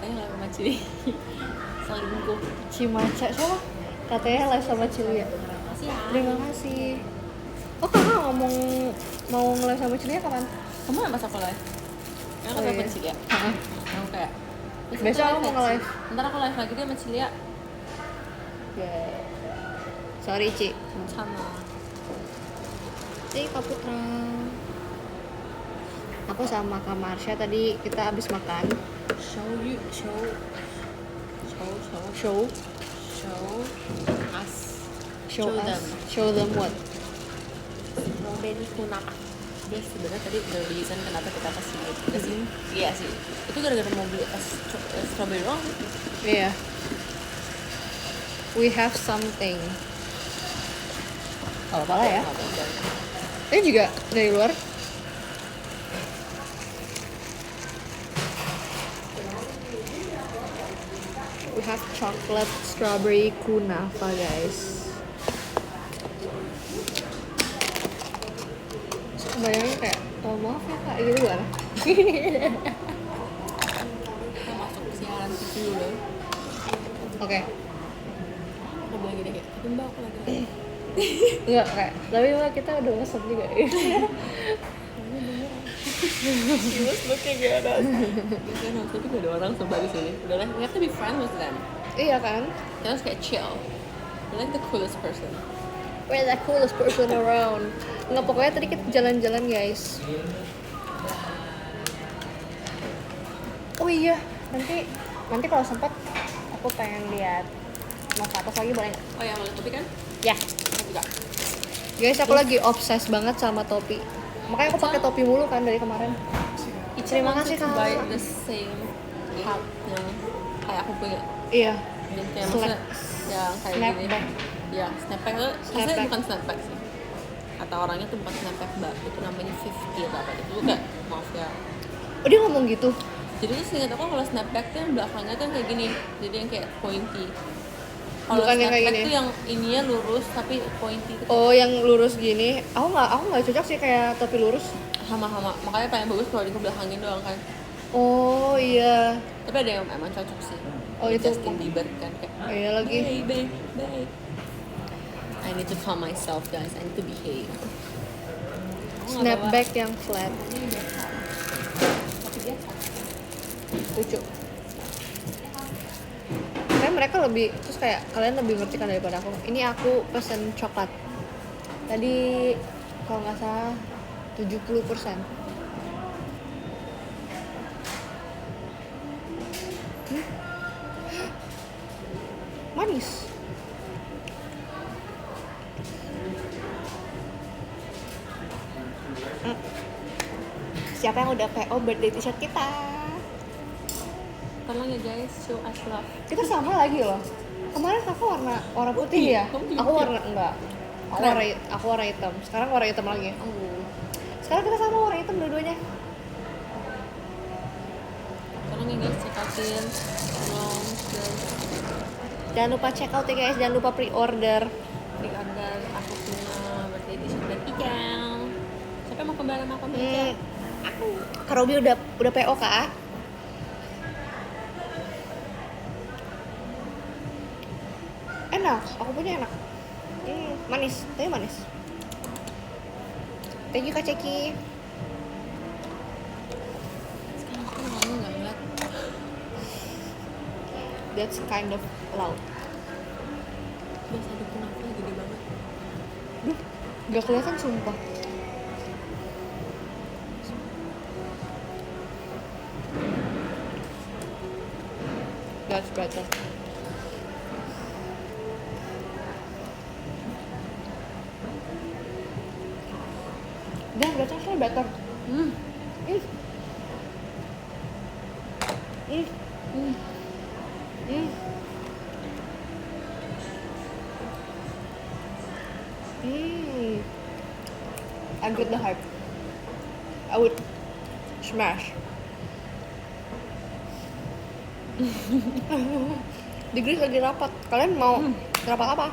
katanya live sama Cili selingkuh. Cimaca siapa? Katanya live sama Cilia. Makasih ya. Terima kasih. Oh kakak ngomong mau nge-live sama Cilia kapan? Kamu yang pas aku live? Yang aku telepon Cilia. Aku kayak Besok aku mau nge-live. Ntar aku live lagi deh sama Cilia. Sorry Ci. Sama. Kak Putra. Aku sama Kak Marsha tadi kita habis makan. Show us. Show us. Show them what? Strawberry kunapa. Dia sebenarnya tadi udah reason kenapa kita kesini. Iya sih. Itu gara-gara mau beli strawberry doang. Iya. We have something. Oh, apa lah ya? Ini juga dari luar. We have chocolate strawberry kunafa, guys. Bayangin kayak, oh maaf ya kak, gitu kan? Kita masuk siaran TV dulu. Oke. Aku bilang gini kayak, tapi mbak aku lagi. Enggak kayak, tapi mbak kita udah pesen juga ya. She was looking at us. Biasanya harusnya juga ada orang sebelah di sini. Udah lah, we have to be friends with them. Iya kan? Kita harus kayak chill. We're like the coolest person. We're the coolest person around. Nggak, pokoknya tadi kita jalan-jalan guys. Oh iya, nanti kalau sempat aku pengen lihat mau ke atas lagi boleh nggak? Oh ya, mau topi kan? Ya. Aku juga. Guys, aku lagi obses banget sama topi. Makanya aku pakai topi mulu kan dari kemarin. Terima kasih Kak. Kak. Buy the same hat yang kayak aku punya. Iya. Jadi kayak maksudnya yang kayak gini. Snapback. Ya, snapback itu maksudnya Snapback. bukan snapback sih. Kata orangnya tuh bukan snapback, mbak. Itu namanya 50 atau apa gitu. Kayak maaf ya. Oh dia ngomong gitu? Jadi tuh seingat aku kalau snapback tuh yang belakangnya tuh yang kayak gini. Jadi yang kayak pointy. Kalau Bukan yang kayak snapback gini. tuh yang ininya lurus tapi pointy tuh. Oh yang lurus gini. Aku nggak cocok sih kayak topi lurus. Sama. Makanya paling bagus kalau di belakangin doang kan. Oh iya. Tapi ada yang emang cocok sih. Oh, itu Justin Bieber kan kayak. Oh iya lagi. Babe. I need to calm myself guys. I need to behave. Aku nggak Snapback yang flat. bawa- Ini biasa. Tapi biasa. Lucu. Kayak mereka lebih, terus kayak kalian lebih ngerti kan daripada aku. Ini aku pesen coklat. Tadi kalau nggak salah 70%. Manis. Siapa yang udah PO birthday t-shirt kita? Tolong ya guys, show us love. Kita sama lagi loh. Kemarin aku warna putih ya. Kamu juga Aku warna putih? enggak. Aku warna hitam. Sekarang warna hitam lagi. Oh. Sekarang kita sama warna hitam dua-duanya. Tolong ya guys, check outin. Tolong guys. Jangan lupa check out ya guys. Jangan lupa pre-order. Pre-order aku punya birthday t-shirt dan ikan. Siapa yang mau kembar sama aku Meja? Kak Robi udah PO kak. Enak, aku punya enak. Manis, tapi manis. Thank you Kak Ceki. Sekarang aku ngomong nggak ngeliat. That's kind of loud. Biasa ada kunapa gede banget. Duh, gak kelihatan sumpah. That's better. Dan that's actually better. Mm. I get the hype. I would smash. Di Greece lagi rapat. Kalian mau rapat apa?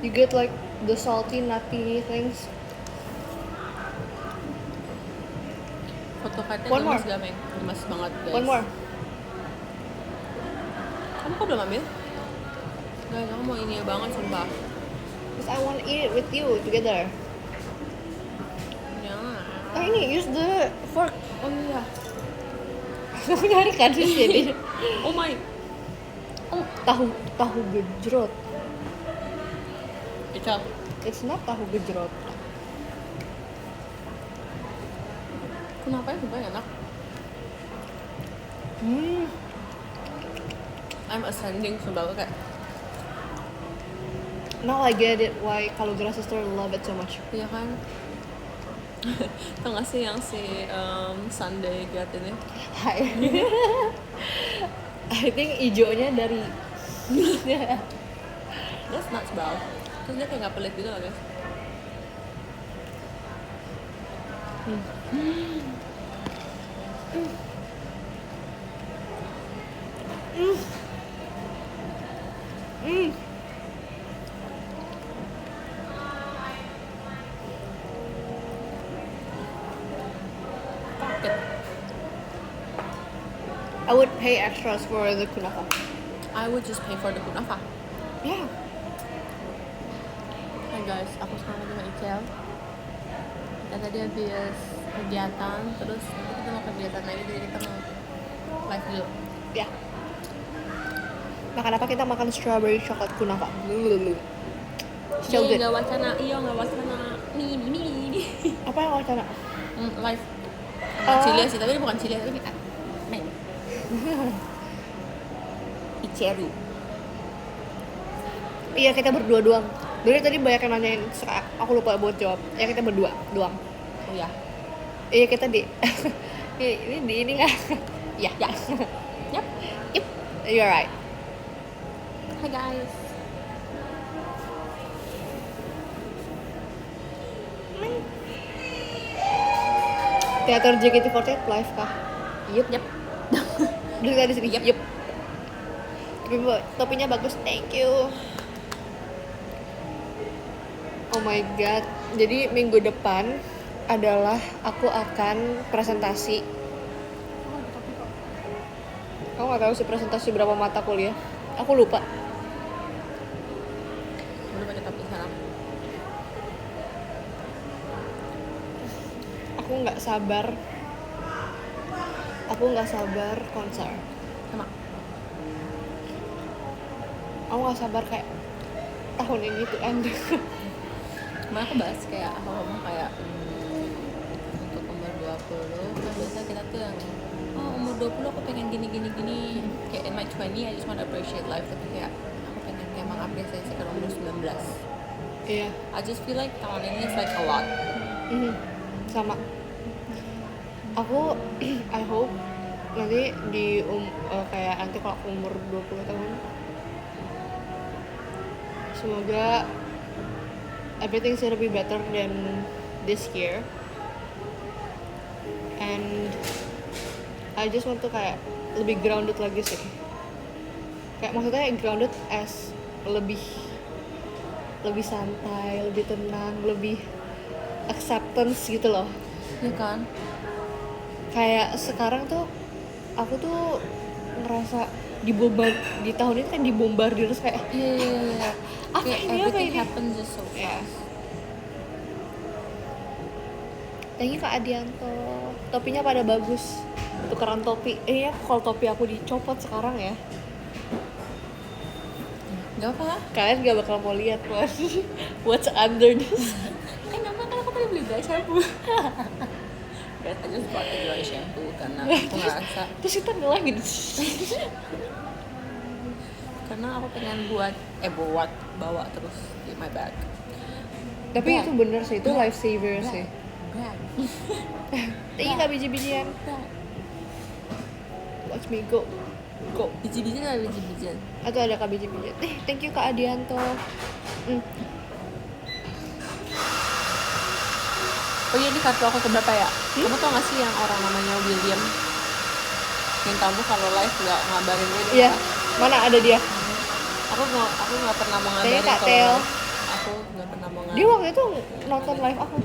You get like the salty, nutty things. Photocardnya One more. gemes gak, Meng? Gemes banget, guys. One more. Kamu kok belum ambil? Guys, aku mau ini banget, sumpah. Because I want to eat it with you together. Ya. Oh ini use the fork. Oh iya. Kamu nyari kan di sini. Oh my. Oh tahu gejrot. Kecap. It's not tahu gejrot. Kenapa ya? Sumpah enak. I'm ascending, sumpah aku kayak. Now I get it why Kalugara sister love it so much. Iya kan? Tau gak sih yang si Sunday Gat ini? Hai. I think ijonya dari That's nuts, bro. Terus dia kayak gak pelit gitu loh, guys. Fuck it. I would pay extras for the kunafa. I would just pay for the kunafa. Yeah. Hai guys, aku sekarang lagi sama Ikel. Kita tadi habis kegiatan, terus nanti kita mau kegiatan lagi, jadi kita mau live dulu. Ya. Makan apa? Kita makan strawberry chocolate kunafa. So good. Nggak wacana, nggak wacana. Nih. Apa yang wacana? Live. Oh. Cilia sih, tapi ini bukan Cilia, tapi Meng. Iceru. Iya kita berdua doang. Dari tadi banyak yang nanyain, aku lupa buat jawab. Ya kita berdua doang. Oh ya. Iya kita di ini di ini nggak? Ya. Ya. Yep. Yep. You're right. Hi guys. Teater JKT48 live kah? Yup. Yep. Dulu tadi sini. Yep. Yup. Tapi topinya bagus. Thank you. Oh my god. Jadi minggu depan adalah aku akan presentasi. Kamu nggak tahu sih presentasi berapa mata kuliah? Aku lupa. Udah pakai topi sekarang. Aku nggak sabar konser. Sama. Aku nggak sabar kayak tahun ini tuh end. Kemarin aku bahas kayak aku ngomong kayak untuk umur 20 kan biasa kita tuh yang umur 20 aku pengen gini kayak in my 20 I just want to appreciate life, tapi kayak aku pengen kayak mengapresiasi ke umur 19. Iya. I just feel like tahun ini is like a lot. Sama. Aku I hope nanti di kayak nanti kalau aku umur 20 tahun semoga everything's gonna be better than this year, and I just want to kayak lebih grounded lagi sih, kayak maksudnya grounded as lebih santai, lebih tenang, lebih acceptance gitu loh. Ya kan? Kayak sekarang tuh aku tuh ngerasa di tahun ini kan dibombardir terus kayak Iya. apa Kayak ini everything happens just so ya. fast. Thank you Kak Adianto, topinya pada bagus, tukeran topi. Ya kalau topi aku dicopot sekarang ya, Gak apa? kalian gak bakal mau lihat what's under this. Gak apa, kan aku tadi beli dry shampoo. Guys, I just bought a dry shampoo karena aku ngerasa Terus kita ngelah gitu. karena aku pengen bawa terus di my bag. Tapi Bag. itu bener sih, itu life saver sih. Bag. Thank you Kak biji-bijian. Watch me go. Biji-bijian ada biji-bijian. Atau ada Kak biji-bijian. Thank you Kak Adianto. Oh iya, ini kartu aku keberapa ya? Kamu tau gak sih yang orang namanya William yang kamu kalau live gak ngabarin dia? Iya, mana ada dia? Aku nggak pernah mau Tanya ngabarin Kak kalau Tel. live. Aku nggak pernah mau ngabarin. Dia waktu itu nonton live aku.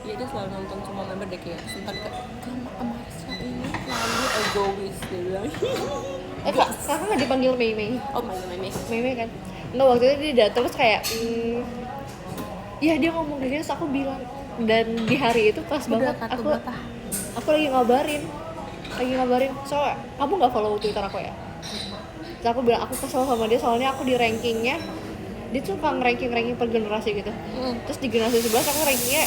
Iya dia selalu nonton semua member deh kayak sempat kayak kan Marsha ini lalu egois dia bilang. kakak nggak dipanggil Mei Mei? Oh my god, Mei Mei kan? Nggak, waktu itu dia datang terus kayak iya dia ngomong kayak gitu terus aku bilang, dan di hari itu pas banget aku lagi ngabarin soalnya kamu nggak follow Twitter aku ya, terus aku bilang aku kesel sama dia soalnya aku di rankingnya dia tuh kan ranking per generasi gitu. Terus di generasi 11 aku rankingnya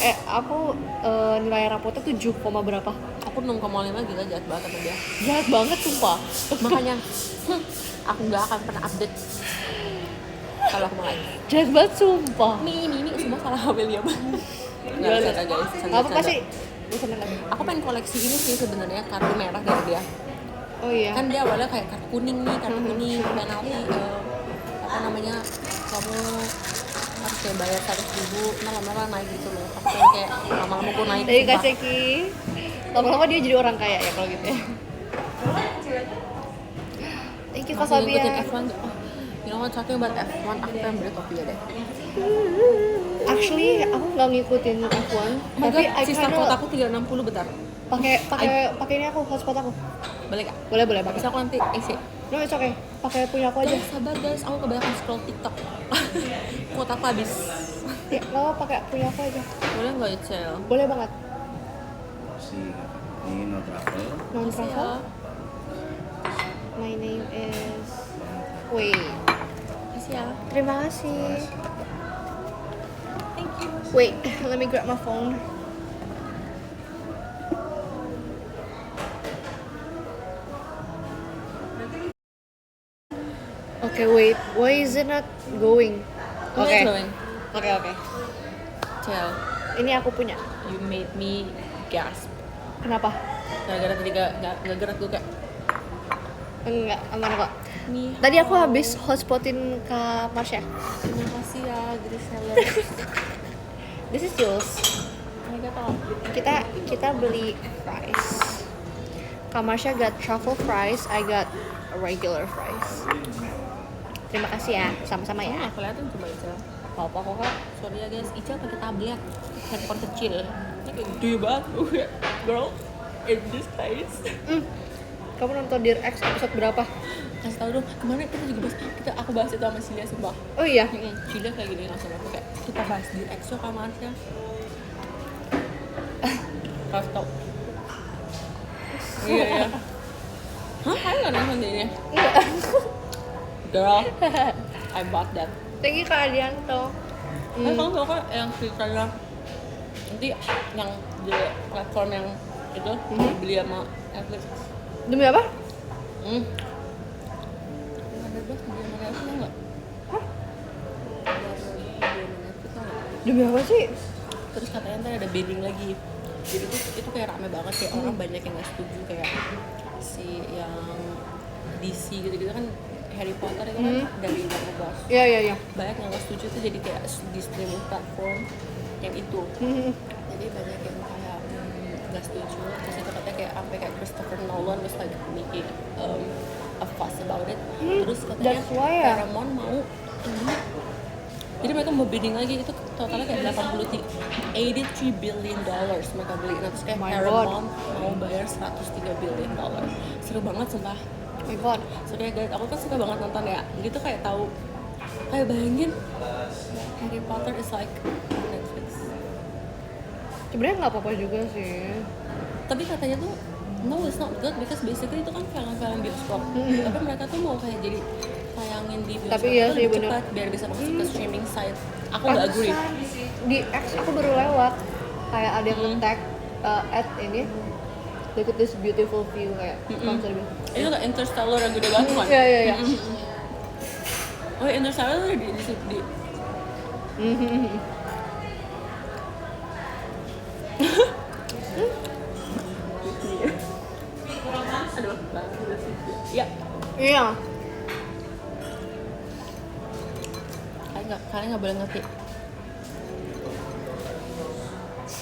nilai rapotnya 7, berapa. Aku 6,5 gila jahat banget sama dia. Jahat banget sumpah. Makanya aku nggak akan pernah update kalau aku mulai. Jahat banget sumpah. Mimi semua salah William. Nggak bisa guys. Apa pasti dia seneng lagi. Aku pengen koleksi ini sih sebenarnya kartu merah dari dia. Oh iya. Kan dia awalnya kayak kartu kuning penalti apa namanya kamu harus kayak bayar 100.000 lama-lama naik gitu loh. Aku pengen kayak lama-lama gue naik. Dari Kak Ceki lama-lama dia jadi orang kaya ya kalau gitu ya. Thank you Kak Masih ngikutin Fabian. F1 gak? You know what, talking about F1, aku pengen beli topi ya deh. Actually aku nggak ngikutin F1, tapi I sistem kinda kotaku 360 bentar. pakai ini aku hotspot aku. Boleh gak? Boleh pakai. Bisa aku nanti isi. No, it's okay. Pakai punya aku aja. Guys, sabar guys, aku kebanyakan scroll TikTok. Kuota aku habis. Ya, lo pakai punya aku aja. Boleh nggak Icel? Boleh banget. Si ini no travel. Non Makasih travel. ya. My name is. Wait. Makasih ya. Terima kasih. Thank you. Wait, let me grab my phone. Okay, wait. Why is it not going? Okay. Okay. Cel, Ini aku punya. you made me gasp. Kenapa? Gara-gara tadi gak gerak gue kayak Enggak, aman kok. nih. Tadi aku habis hotspotin Kak Marsha. Terima kasih ya, jadi seller. This is Jules. Kita beli fries. Kak Marsha got truffle fries, I got regular fries. Terima kasih ya, sama-sama ya. Nggak kelihatan coba Icel. Apa kok Kak? Sorry ya guys, Icel pakai tablet, handphone kecil. Ini kayak gede banget, girl. In this place. Kamu nonton Dear X episode berapa? Kasih tau dong, kemarin kita juga aku bahas itu sama Cilia sumpah. Oh iya. Cilia kayak gini langsung aku kayak kita bahas di EXO sama Arsya. Kasih tau. Iya. Hah? Kalian nggak nonton dia ini? Iya. Girl, I bought that. Thank you Kak Adianto. Kamu tau kan yang ceritanya nanti yang di platform yang itu beli sama Netflix. Demi apa? Ada bos beli sama Netflix tau nggak? Hah? Ada beli sama Netflix tau nggak? Demi apa sih? Terus katanya ntar ada bidding lagi. Jadi itu kayak rame banget kayak orang banyak yang nggak setuju kayak si yang DC gitu-gitu kan Harry Potter itu kan dari Warner Bros. Iya. Banyak yang nggak setuju tuh jadi kayak di streaming platform yang itu. Jadi banyak yang kayak nggak setuju. Terus itu katanya kayak sampai kayak Christopher Nolan was like making a fuss about it. Terus katanya That's why ya? Paramount mau ini. Jadi mereka mau bidding lagi itu totalnya kayak 83 billion dollars mereka beli. Nah, terus kayak My Paramount mau bayar 103 billion dollar. Seru banget sumpah. Oh my god. So kayak guys, aku kan suka banget nonton ya. Gitu kayak tahu kayak bayangin Harry Potter is like Netflix. Sebenarnya nggak apa-apa juga sih. Tapi katanya tuh no it's not good because basically itu kan film-film bioskop. Tapi mereka tuh mau kayak jadi tayangin di bioskop Tapi iya tuh sih, lebih bener. cepat biar bisa masuk ke streaming site. Aku nggak agree. Di X aku baru lewat kayak ada yang nge-tag at ini look at this beautiful view kayak konser gitu. Itu kayak Interstellar yang gede banget kan? Iya. Oh Interstellar tuh di aduh ya Iya. kalian nggak boleh ngerti.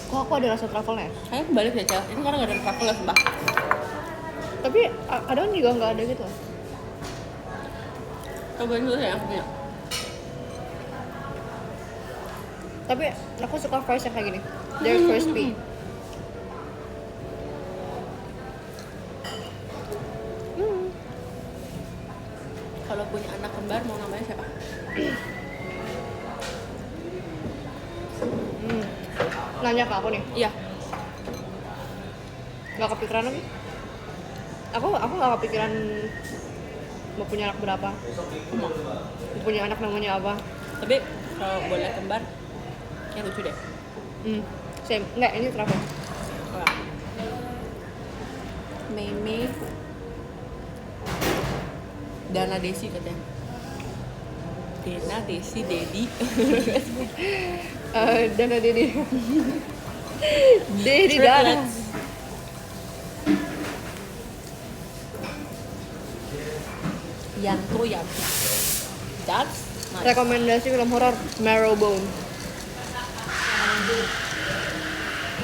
Kok aku ada rasa travelnya? Kalian kembali deh Cel, ini karena nggak ada travel ya sumpah. Tapi kadang juga nggak ada gitu. Cobain dulu ya punya. Tapi aku suka fries yang kayak gini. They're crispy. Kalau punya anak kembar mau namanya siapa? Nanya ke aku nih, Iya. nggak kepikiran lagi. Aku nggak kepikiran mau punya anak berapa, mau punya anak namanya apa. Tapi kalau boleh kembar, kayak lucu deh. Same, nggak ini terakhir. Meme Dana Desi katanya. Dana Desi Dedi. Dana Dedi. Dedi Dana. Triplets. Yanto Yanti. That's nice. Rekomendasi film horor Marrowbone.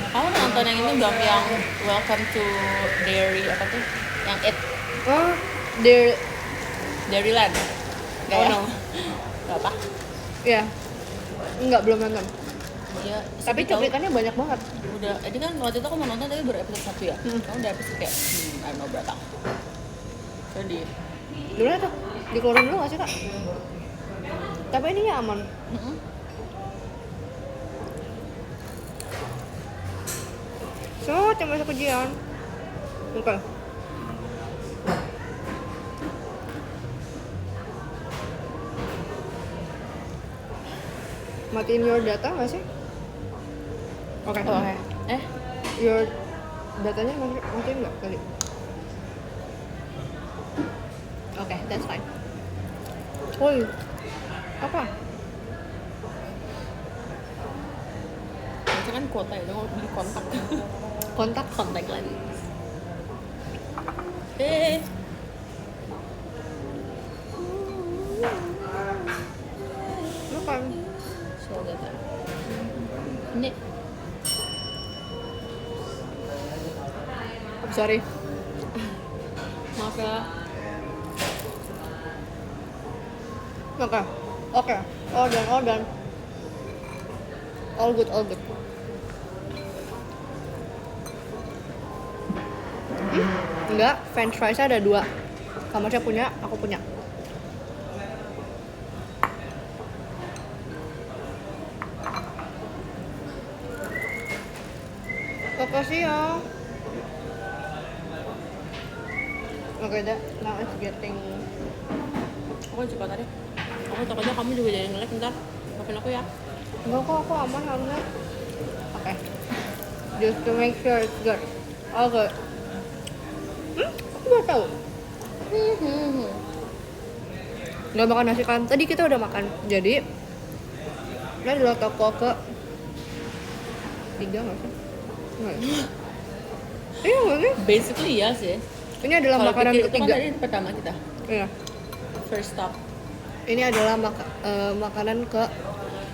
Kamu nonton yang itu belum, yang Welcome to Dairy apa tuh? Yang It Oh, there. Dairyland. Gak Oh, ya? no. Gak apa? Ya, enggak belum nonton. Iya. Tapi cuplikannya banyak banget. Udah, ini kan waktu itu aku mau nonton tapi baru episode 1 ya. Kamu udah episode kayak, I don't know berapa. Sedih. Dulu tuh dikeluarin dulu nggak sih kak? Tapi ininya aman. So, cuma masuk ujian. Oke. Matiin your data nggak sih? Oke. Oh, oke. Your datanya matiin nggak tadi? Oke, that's fine. Woi, apa? Itu kan kuota ya, mau beli kontak. Kontak lagi. Makan. So data. Ini Sorry. maaf ya. Oke. Oke. All done. All good. Enggak, french fries ada 2. Kamarnya punya, aku punya. Makasih ya. Oke, now it's getting. Aku cepat tadi. Aku takutnya kamu juga jadi nge-lag ntar. Maafin aku ya. Enggak kok, aku aman alhamdulillah. Oke. Just to make sure it's good. All good. Aku baru tahu. Nggak makan nasi kan? Tadi kita udah makan. Jadi ini adalah toko ke 3 nggak sih? Nggak ya? Iya nggak sih? Basically iya sih. Ini adalah Kalau makanan pikir itu kan ketiga. tadi pertama kita. Iya. First stop. Ini adalah makanan ke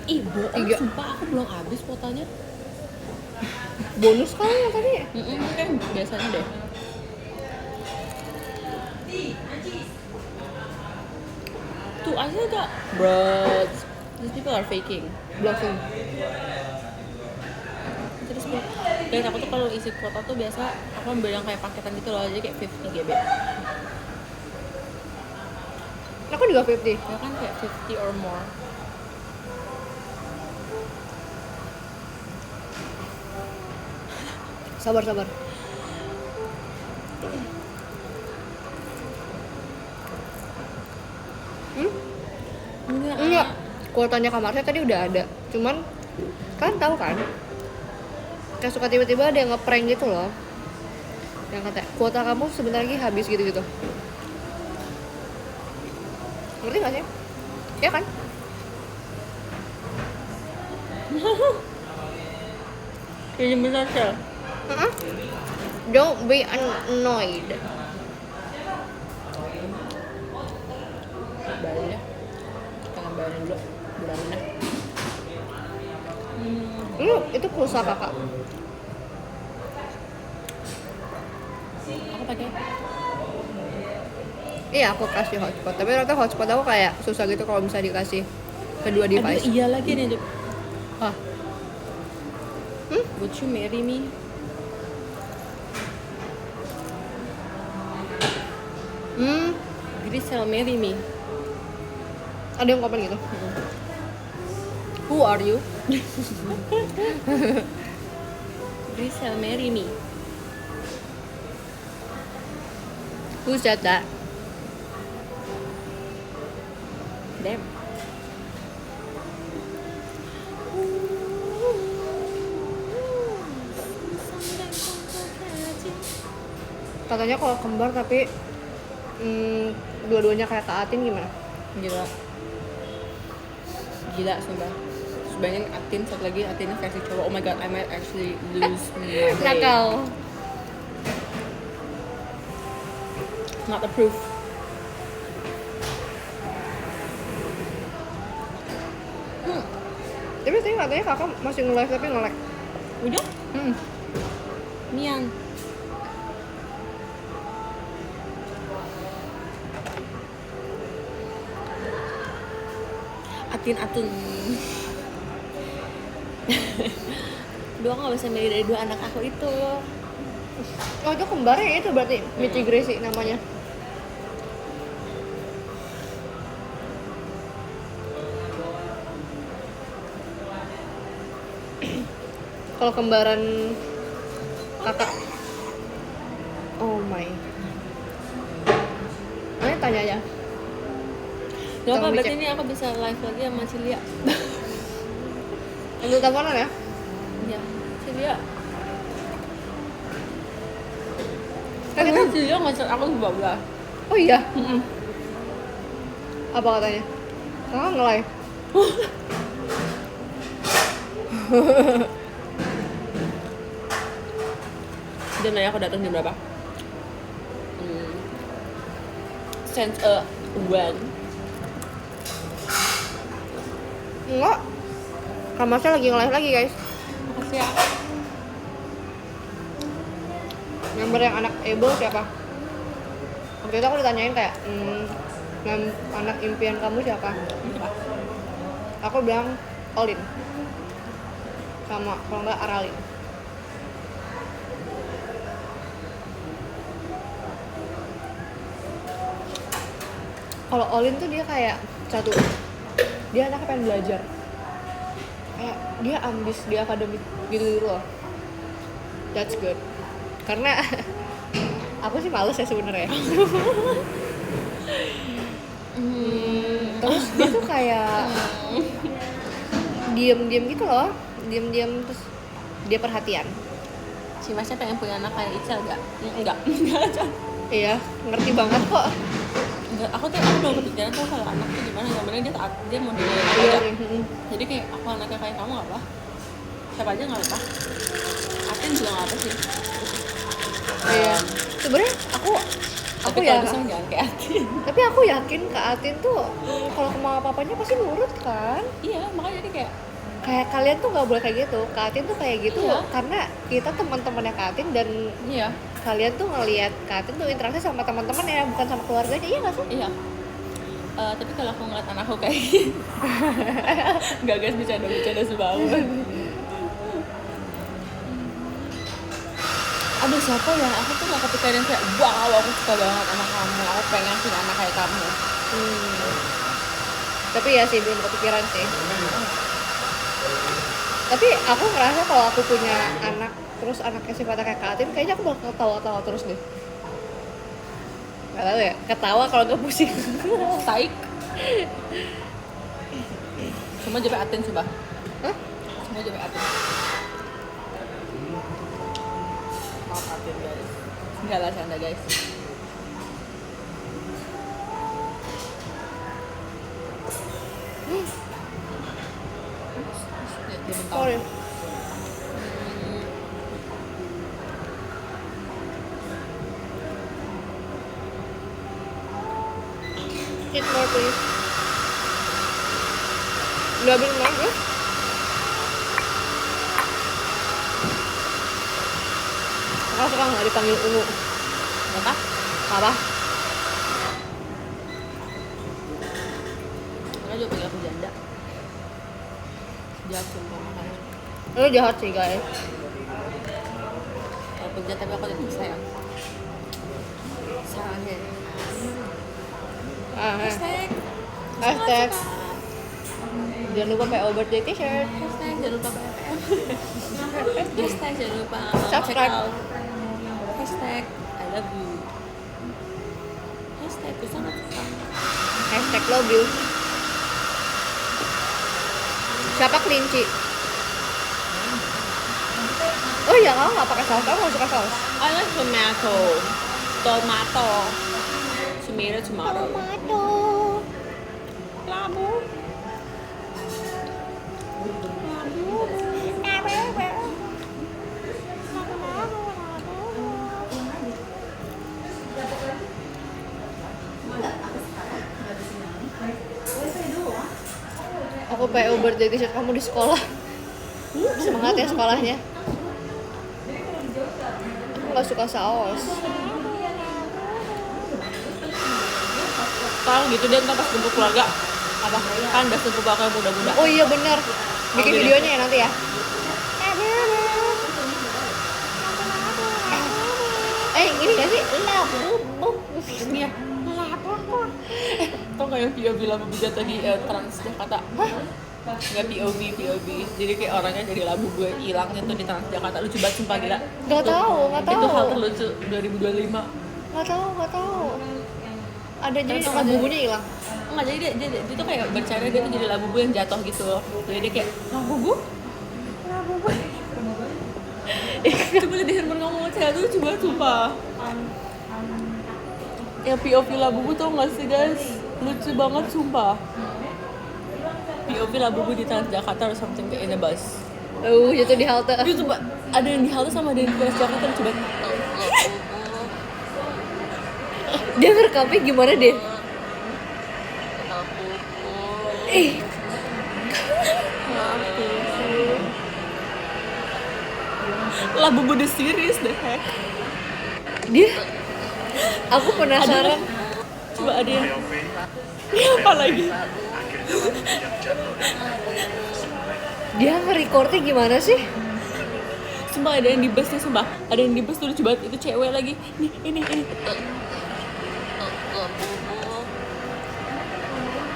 Ih, bohong, Tiga. sumpah aku belum habis kuotanya. bonus kali yang tadi. Kan biasanya deh. Tuh, asli gak? Bro, these people are faking. Bluffing. Terus dan aku tuh kalau isi kuota tuh biasa aku ambil yang kayak paketan gitu loh, aja kayak 50 GB. Aku juga 50. Ya kan kayak 50 or more. Sabar. Enggak. Kuotanya kamarnya tadi udah ada. Cuman kan tahu kan? Kayak suka tiba-tiba ada yang ngeprank gitu loh. Yang kata kuota kamu sebentar lagi habis gitu-gitu. Ngerti gak sih? Ya kan? Jadi besar sel. Don't be annoyed. Bayarin ya. Kita bayarin dulu bulanannya. Itu pulsa kakak. Aku pakai. Iya aku kasih hotspot. Tapi ternyata hotspot aku kayak susah gitu kalau bisa dikasih kedua device. Aduh, iya lagi nih. Ah. Would you marry me? Grisel, marry me. Ada yang komen gitu. Who are you? Grisel, marry me. Who said that? Damn. Katanya kalau kembar tapi dua-duanya kayak Kak Atin gimana? Gila. Gila sumpah. Sebenarnya Atin, satu lagi Atin versi cowok. Oh my god, I might actually lose my way. Nakal. Not approve. Tapi sih katanya kakak masih nge-live tapi nge-lag. Udah? Mian. Atin. Dua nggak bisa milih dari dua anak aku itu. Oh itu kembar ya itu berarti Michi Gracie namanya. Kalau kembaran kakak, oh my. Nanti tanya aja. Gak apa, Tolong berarti dicek. ini aku bisa live lagi sama Cilia. Ambil teleponan ya. Ya, Cilia. Kan kita, Cilia ngajak aku ke bawah. oh iya. Apa katanya? Kakak nge-live. Dia nanya aku datang jam berapa. Sense a when. Enggak. Kamasnya lagi nge-live lagi guys. Makasih ya. Member yang anak Ebo siapa? Waktu itu aku ditanyain kayak anak impian kamu siapa? Aku bilang Olin sama kalau nggak Aralin. Kalau Olin tuh dia kayak satu, dia anaknya pengen belajar, kayak dia ambis di akademik gitu loh. That's good karena aku sih males ya sebenarnya. Terus dia tuh kayak diem gitu loh, diem terus dia perhatian. Si Masnya pengen punya anak kayak Ical gak? Enggak. Enggak. Iya, ngerti banget kok. Enggak, aku belum kepikiran tuh kalau anak tuh gimana. Yang bener dia taat, dia mau Iya, aja. nih. Jadi kayak aku anaknya kayak kamu gak apa? Siapa aja gak apa? Atin juga gak apa sih. Iya. Sebenarnya aku Tapi ya. kalau bisa jangan kayak Atin. Tapi aku yakin Kak Atin tuh kalau kemauan papanya pasti nurut kan. Iya, makanya jadi Kayak kalian tuh nggak boleh kayak gitu. Kak Atin tuh kayak gitu Iya. karena kita teman-temannya Kak Atin dan iya. kalian tuh ngelihat Kak Atin tuh interaksi sama teman-teman ya, bukan sama keluarganya. Iya nggak sih? Iya. Tapi kalau aku ngeliat anakku kayak gini, nggak guys, bercanda sebau. Aduh, siapa ya? Aku tuh nggak kepikiran kayak wow, aku suka banget anak kamu, aku pengen punya anak kayak kamu. Tapi ya sih belum kepikiran sih. Tapi aku ngerasa kalau aku punya anak terus anaknya sifatnya kayak Kak Atin, kayaknya aku bakal ketawa-tawa terus deh. Gak tau ya, ketawa kalau gak pusing. Taik. Semua jadi Atin coba. Hah? Semua jadi Atin. Maaf Atin guys. Enggak lah, canda guys. Dia bentar. Sorry. Eat more please. Udah habis makan ya? Kakak suka nggak dipanggil Ungu? Apa? Apa? Karena juga panggil aku janda. Jahat sumpah makanya. Lu jahat sih guys. Bejat tapi aku tetap sayang. Sarang aja. Hashtag. Hashtag. Jangan lupa PO birthday t-shirt. Hashtag jangan lupa BFF. Hashtag jangan lupa check Subscribe. out. Hashtag I love you. Hashtag ku sangat suka. Hashtag love you. Siapa kelinci? Oh iya, kamu nggak pakai saus, kamu nggak suka saus? I like tomato. Tomato. Tomato. Labu. Aku PO birthday t-shirt kamu di sekolah. Semangat ya sekolahnya. Aku nggak suka saus. Kalau gitu deh ntar pas kumpul keluarga apa kan udah sepupu aku yang muda-muda. Oh iya bener. Bikin Oke deh. videonya ya nanti ya. Ini gak sih? Labubuk. Ini ya. Tau gak yang POV labu bejat tadi Trans Jakarta? Nggak POV. Jadi kayak orangnya jadi labu gue hilang itu di Trans Jakarta. Lucu banget sumpah gila. Gak tahu. Itu hal terlucu 2025. Gak tahu. Ada jadi Tahu, labu ada. bubunya hilang. Enggak, jadi dia tuh kayak bercanda dia tuh jadi labu gue yang jatuh gitu. Jadi dia kayak labu gue. Coba lihat Herman ngomong cewek tuh lucu banget sumpah. Yang POV labu gue tau gak sih guys? Lucu banget sumpah. POV labu gue di Trans Jakarta or something kayak in the bus. Jatuh di halte. Itu coba ada yang di halte sama ada yang di Trans Jakarta lucu banget. Dia ngerekamnya gimana deh? Labu gue the series the heck. Dia aku penasaran. Coba ada yang apa lagi? Dia nge-recordnya gimana sih? Sumpah ada yang di bus nih, sumpah ada yang di bus tuh lucu banget, itu cewek lagi nih ini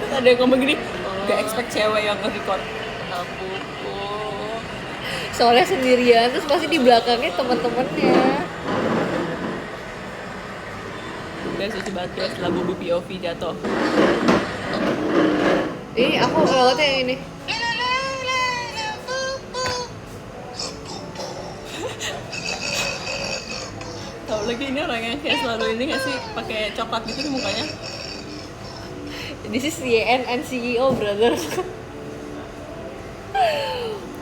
terus ada yang ngomong gini gak expect cewek yang nge-record Soalnya sendirian, terus pasti di belakangnya teman-temannya. guys lucu banget guys, labu POV jatuh. Ini aku lewatnya yang ini. Tahu lagi ini orang yang kayak selalu ini nggak sih pakai coklat gitu di mukanya. This is YN and CEO brother.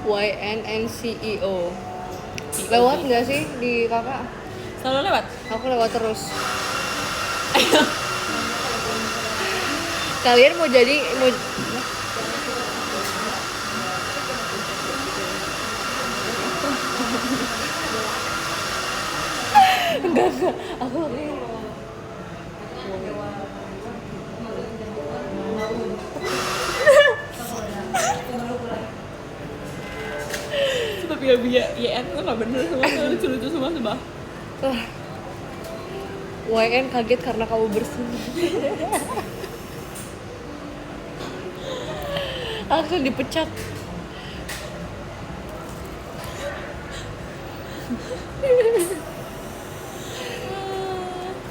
YN and CEO. Lewat nggak sih di kakak? Selalu lewat. Aku lewat terus. Kalian mau jadi enggak aku Coba POV YN tuh nggak bener semua, lucu-lucu semua sumpah. YN kaget karena kamu bersin. Langsung dipecat.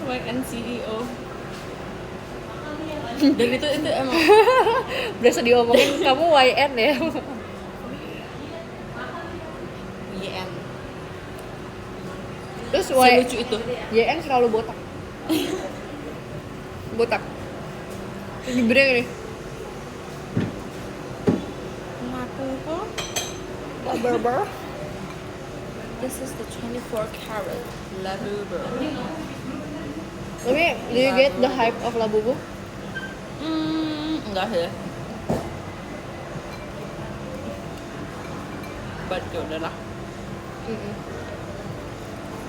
YN CEO. Dan itu emang Berasa diomongin kamu YN ya. YN. Terus Selucu itu. YN selalu botak. Botak. Bibirnya gini. Barber. This is the 24 karat Labubu. Tapi, do you get the hype of Labubu? Enggak sih. But ya udahlah,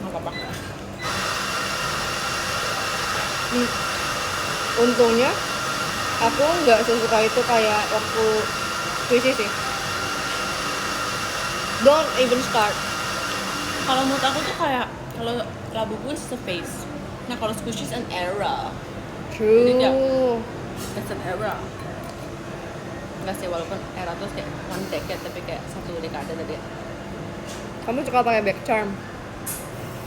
nggak apa-apa. Untungnya aku nggak sesuka itu kayak waktu puisi sih. Don't even start. Kalau menurut aku tuh kayak Kalau Labu Bubu is a phase. Nah kalau Squishy is an era. Jadi kayak True. it's an era. Enggak sih, walaupun era tuh kayak one decade tapi kayak satu dekade tadi. Kamu suka pakai back charm?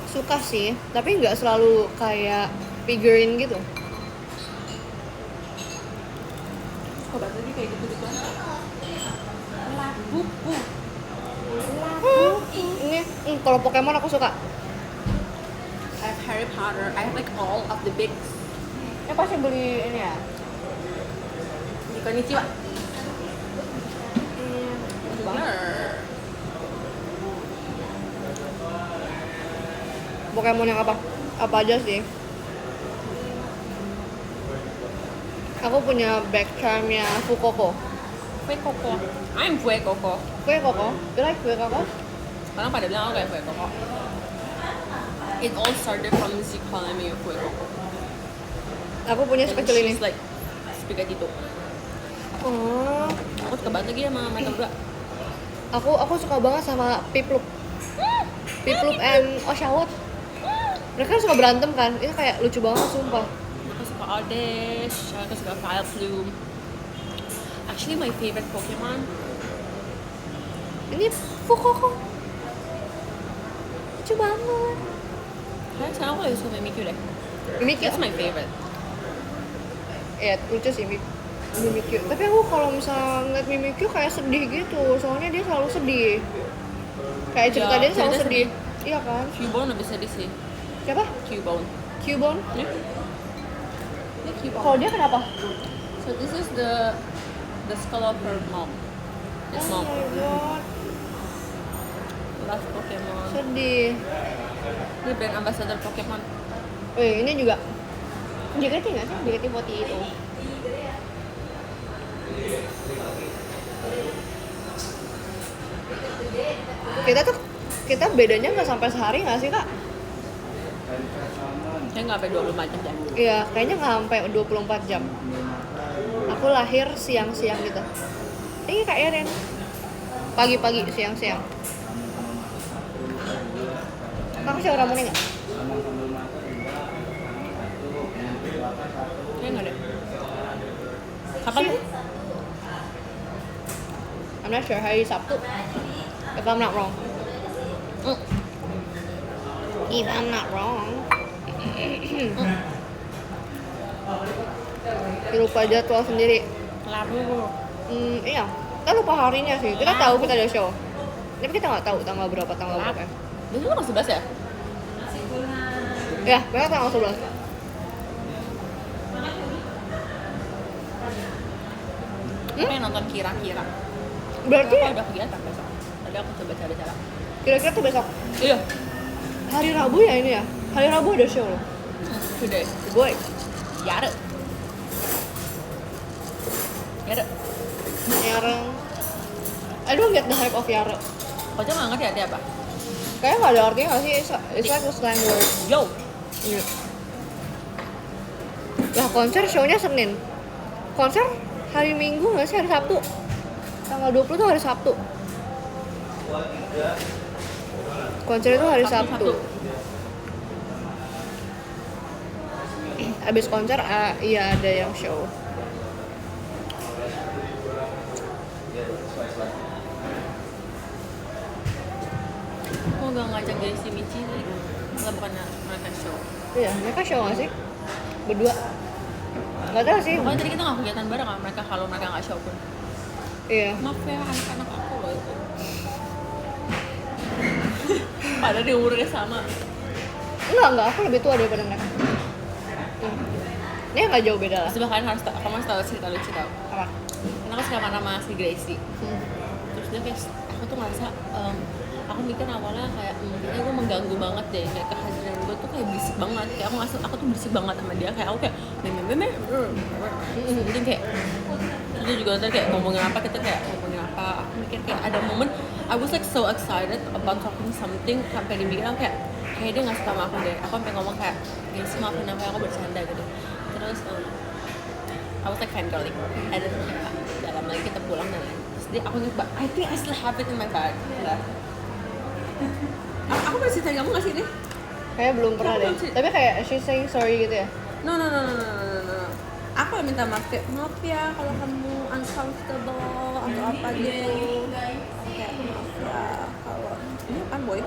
Suka sih, tapi nggak selalu kayak figurine gitu. Kok bahasa lagi kayak gitu-gitu aja. Labu Bubu. Ini kalau Pokemon aku suka. I have Harry Potter. I have like all of the big. Pasti beli ini ya. Konnichiwa. Bener. Pokemon yang apa? Apa aja sih? Aku punya back charmnya Fuecoco. Fuecoco. I'm Fuecoco. Fuecoco? You like Fuecoco? Sekarang pada bilang aku kayak Fuecoco. It all started from si calling me Fuecoco. Aku punya And sekecil ini. she's like spaghetti tuh. Oh, Aku suka banget lagi sama mereka berdua. aku suka banget sama Piplup. Piplup and Oshawott. Mereka suka berantem kan? Itu kayak lucu banget sumpah. Aku suka Oddish, aku suka Vileplume. Actually my favorite Pokemon. Ini Fuecoco. Lucu banget. Kayaknya sekarang aku lagi suka Mimikyu deh. Mimikyu. That's my favorite. Ya lucu sih Mimikyu. Tapi aku kalau misalnya ngeliat Mimikyu kayak sedih gitu. Soalnya dia selalu sedih. Kayak cerita Ya, dia selalu cerita sedih. Iya kan? Cubone lebih sedih sih. Siapa? Cubone. Cubone. Ini Cubone. Kalau dia kenapa? So this is the skull of her mom. His Oh mom. my god. Love Pokemon. Sedih. Ini brand ambassador Pokemon. Ini juga JKT nggak sih? JKT48 itu. Kita bedanya nggak sampai sehari nggak sih kak? Saya nggak sampai 24 jam deh. Iya, kayaknya nggak sampai 24 jam. Aku lahir siang-siang gitu. Ini kak Erin. Pagi-pagi, siang-siang. Kamu shower ramuannya nggak? Kayaknya nggak deh. Kapan? Sih. I'm not sure, hari Sabtu. If I'm not wrong. If I'm not wrong. Lupa jadwal sendiri. Labu. Iya, kita lupa harinya sih. Kita tahu kita ada show. Tapi kita nggak tahu tanggal berapa, tanggal berapa. Besok tanggal 11 ya? Ya, mereka tanggal 11. Aku pengen nonton kira-kira. Berarti Aku ada kegiatan besok. Tadi aku coba cari cara. kira-kira tuh besok. Iya. Hari Rabu ya ini ya? Hari Rabu ada show loh. Today. Boy. Yare. Yare. Yareng. I don't get the hype of Yare. Kau aja nggak ngerti artinya apa? Kayaknya nggak ada artinya nggak sih? It's like a slang word. Yo. Iya. Lah konser show-nya Senin. Konser hari Minggu nggak sih? Hari Sabtu. Tanggal 20 tuh hari Sabtu. Konser itu hari Sabtu. Abis konser iya ada yang show. Aku nggak ngajak dari si Michi nih. Nggak, bukannya mereka show. Iya, mereka show nggak sih? Berdua. Nggak tahu sih. Pokoknya tadi kita nggak kegiatan bareng sama mereka kalau mereka nggak show pun. Iya. Maaf ya anak-anak aku loh itu. Padahal di umurnya sama. Enggak, aku lebih tua daripada mereka. Ini nggak jauh beda lah. Terus kalian harus kamu harus tahu cerita lucu tau. Apa? Karena aku suka mana sama si Gracie. Terus dia kayak aku tuh ngerasa aku mikir awalnya kayak kayaknya gue mengganggu banget deh, kayak kehadiran gue tuh kayak berisik banget, kayak aku tuh berisik banget sama dia, kayak aku kayak meme jadi kayak terus dia juga ntar kayak ngomongin apa, kita kayak ngomongin apa, aku mikir kayak ada momen I was like so excited about talking something sampai dimikir aku kayak dia nggak suka sama aku deh, aku sampai ngomong kayak guys maafin aku bercanda gitu, terus I was like fangirling, and then kayak dalam lagi kita pulang dan lain, terus dia aku ingat I think I still have it in my bag lah. Aku pernah ceritain kamu nggak sih ini? Kayak belum pernah deh. Tapi kayak she's saying sorry gitu ya. No. Aku yang minta maaf kayak maaf ya kalau kamu uncomfortable atau apa gitu. Kayak maaf ya kalau ini kan boy.